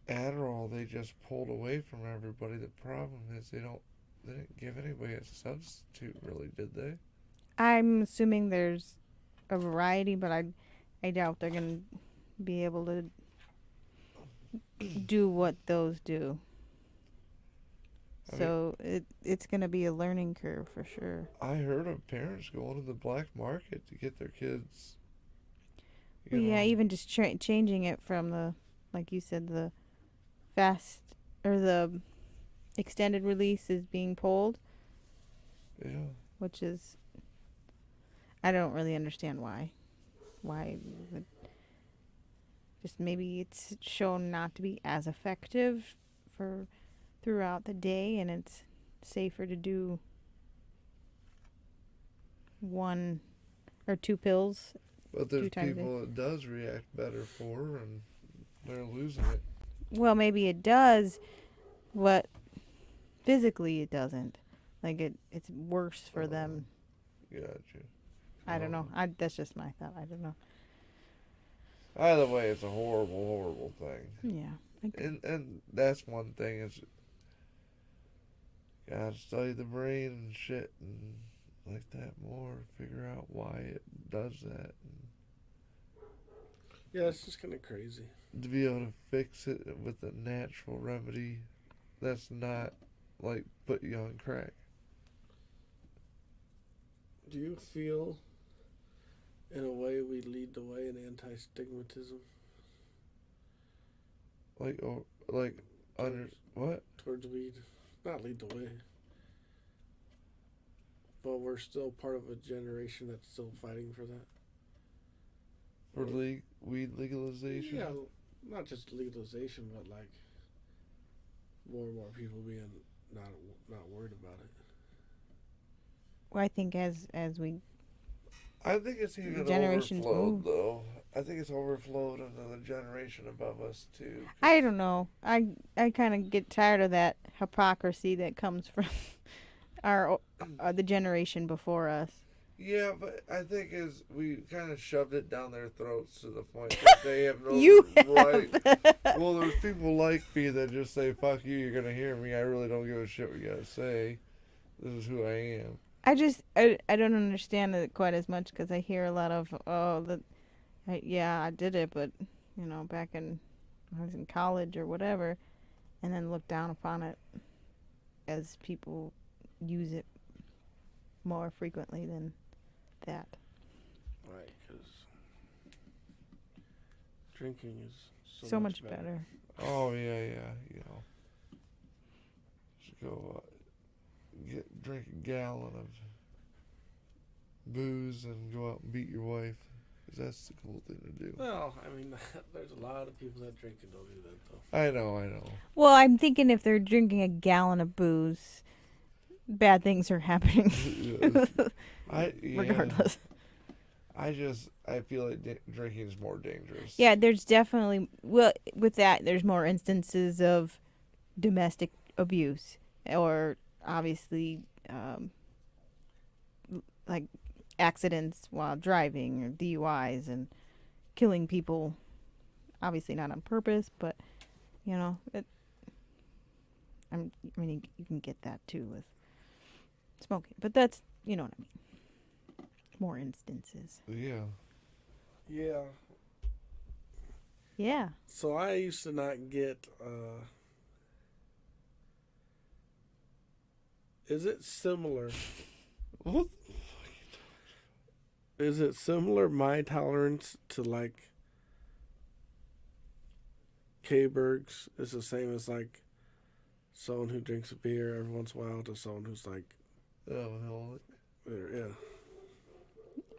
Adderall, they just pulled away from everybody. The problem is they didn't give anybody a substitute, really, did they? I'm assuming there's a variety, but I doubt they're gonna be able to do what those do. I So it's gonna be a learning curve for sure. I heard of parents going to the black market to get their kids. Well, yeah, even just changing it from the, like you said, the fast or the extended release is being pulled, Yeah. which is, I don't really understand why. Why would just maybe it's shown not to be as effective for throughout the day, and it's safer to do 1 or 2 pills. But 2 there's times a day. people it does react better for, and they're losing it. Well, maybe it does, but physically it doesn't. Like it's worse for them. Gotcha. I don't know. That's just my thought. I don't know. Either way, it's a horrible, horrible thing. Yeah. And that's one thing is, gotta study the brain and shit and like that more. Figure out why it does that. And Yeah, it's just kind of crazy. to be able to fix it with a natural remedy that's not like put you on crack. Do you feel, in a way, we lead the way in anti-stigmatism Under what? towards weed? Not lead the way, but we're still part of a generation that's still fighting for that. For weed legalization? Yeah, not just legalization, but like more and more people being not worried about it. Well, I think as we I think it's even generations overflowed, move. though. I think it's overflowed into the generation above us, too. I don't know. I kind of get tired of that hypocrisy that comes from the generation before us. Yeah, but I think as we kind of shoved it down their throats to the point that they have no You right. Well, there's people like me that just say, fuck you, you're going to hear me. I really don't give a shit what you got to say. This is who I am. I don't understand it quite as much because I hear a lot of yeah, I did it, but back when I was in college or whatever, and then look down upon it as people use it more frequently than that. Right, because drinking is So much better. Oh, yeah. Just go drink a gallon of booze and go out and beat your wife. Because that's the cool thing to do. Well, I mean, there's a lot of people that drink and don't do that, though. I know. Well, I'm thinking if they're drinking a gallon of booze, bad things are happening. Regardless. I feel like drinking is more dangerous. Yeah, there's definitely with that there's more instances of domestic abuse or obviously like accidents while driving or DUIs and killing people, obviously not on purpose, but you can get that too with smoking, but that's what I mean, more instances. Yeah. So I used to not get is it similar? What? Is it similar, my tolerance to like K-Bergs is the same as like someone who drinks a beer every once in a while to someone who's like, Oh, hell. yeah.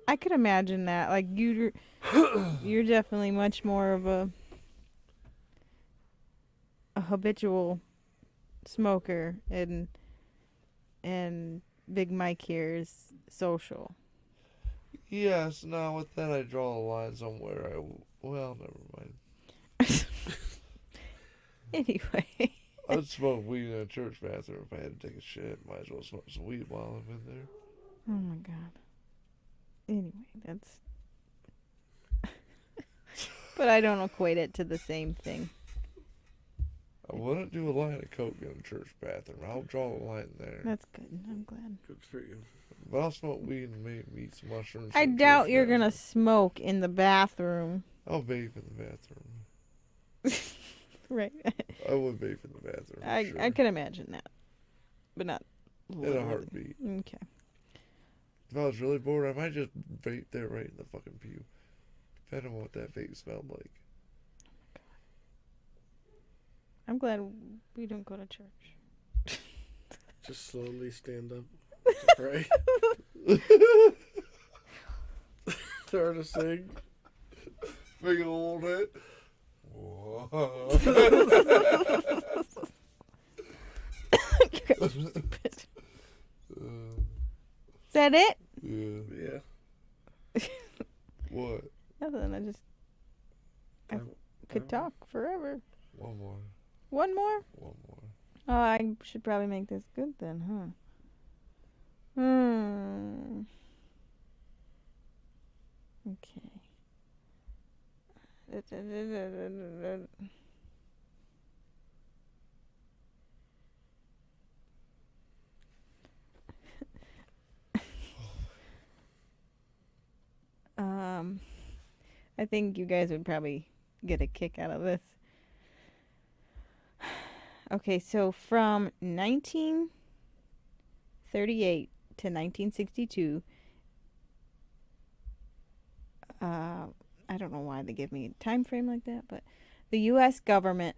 I could imagine that. Like you're definitely much more of a habitual smoker, and Big Mike here is social. Yes, now with that I draw a line somewhere. Well, never mind. Anyway. I'd smoke weed in a church bathroom if I had to take a shit. Might as well smoke some weed while I'm in there. Oh my god. Anyway, that's... But I don't equate it to the same thing. I wouldn't do a line of coke in a church bathroom. I'll draw a line there. That's good. I'm glad. Good for you. But I'll smoke weed and maybe eat some mushrooms. I in a doubt church you're gonna bathroom. smoke in the bathroom. I'll vape in the bathroom. Right. I would vape in the bathroom. I can imagine that. But not In a literally. heartbeat. Okay. If I was really bored, I might just vape there right in the fucking pew. Depending on what that vape smelled like. I'm glad we don't go to church. Just slowly stand up to pray. Start to sing. Make it a little bit. Is that it? Yeah. Yeah. What? Nothing. I could talk forever. One more. One more? One more. Oh, I should probably make this good then, huh? Okay. I think you guys would probably get a kick out of this. Okay, so from 1938 to 1962, I don't know why they give me a time frame like that, but the U.S. government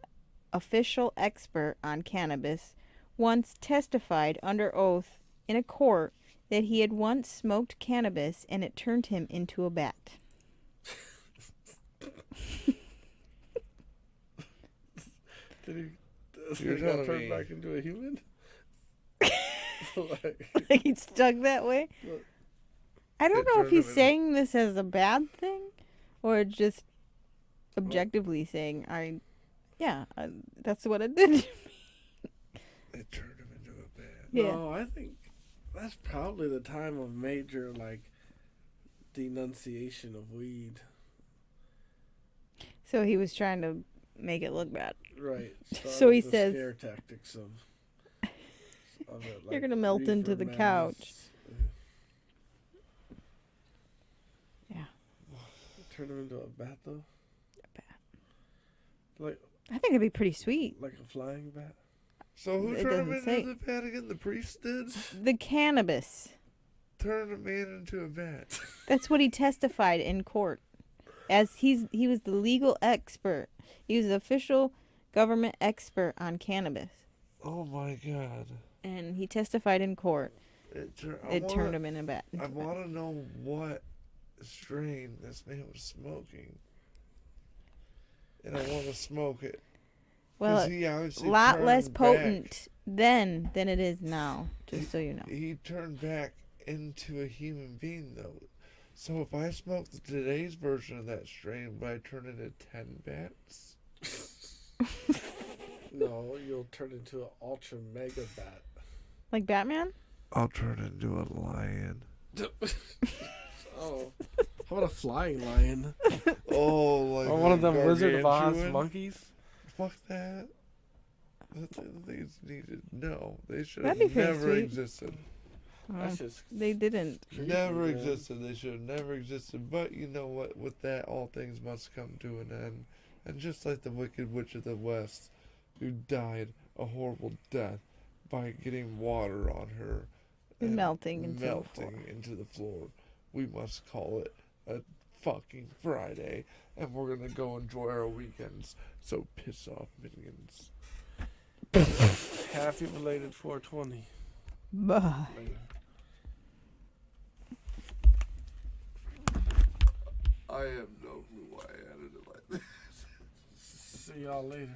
official expert on cannabis once testified under oath in a court that he had once smoked cannabis and it turned him into a bat. Did You're he telling turn me- back into a human? Like, Like he's stuck that way? Look. I don't It know if turned he's him into- saying this as a bad thing or just objectively saying, that's what it did. It turned him into a bat. Yeah. No, I think that's probably the time of major, like, denunciation of weed. So he was trying to make it look bad. Right. So he the says- scare tactics of it, You're like gonna melt reefer into the madness. couch. Yeah. Turn him into a bat, though? A bat. Like I think it'd be pretty sweet. a flying bat? So who It turned him doesn't into say. the bat again? The priest did? The cannabis. Turned a man into a bat. That's what he testified in court. As he was the legal expert. He was the official government expert on cannabis. Oh my god. And he testified in court. It Turned him in a bat. I want to know what strain this man was smoking. And I want to smoke it. 'Cause Well, he a obviously lot less turned potent then than it is now, just so you know. Back. He turned back into a human being, though. So if I smoked today's version of that strain, would I turn into 10 bats? No, you'll turn into an ultra mega bat. Like Batman? I'll turn into a lion. Oh, how about a flying lion? Oh, like Or one of a them Wizard of Oz gargantuan? monkeys? Fuck that. The things needed. No, they should That'd have be pretty never sweet. existed. That's just They didn't. creepy, Never man. existed. They should have never existed. But you know what? With that, all things must come to an end. And just like the Wicked Witch of the West, who died a horrible death by getting water on her And melting into the floor. into the floor, we must call it a fucking Friday, and we're gonna go enjoy our weekends. So piss off, minions. Happy belated 420. Bah. I have no clue why I added it like this. See y'all later.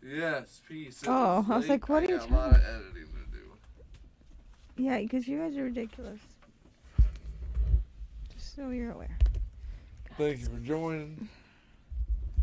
Yes, peace. It Oh, was I was late. like, what are you got a lot of editing to do. Yeah, because you guys are ridiculous. Just so you're aware. Thank you for joining.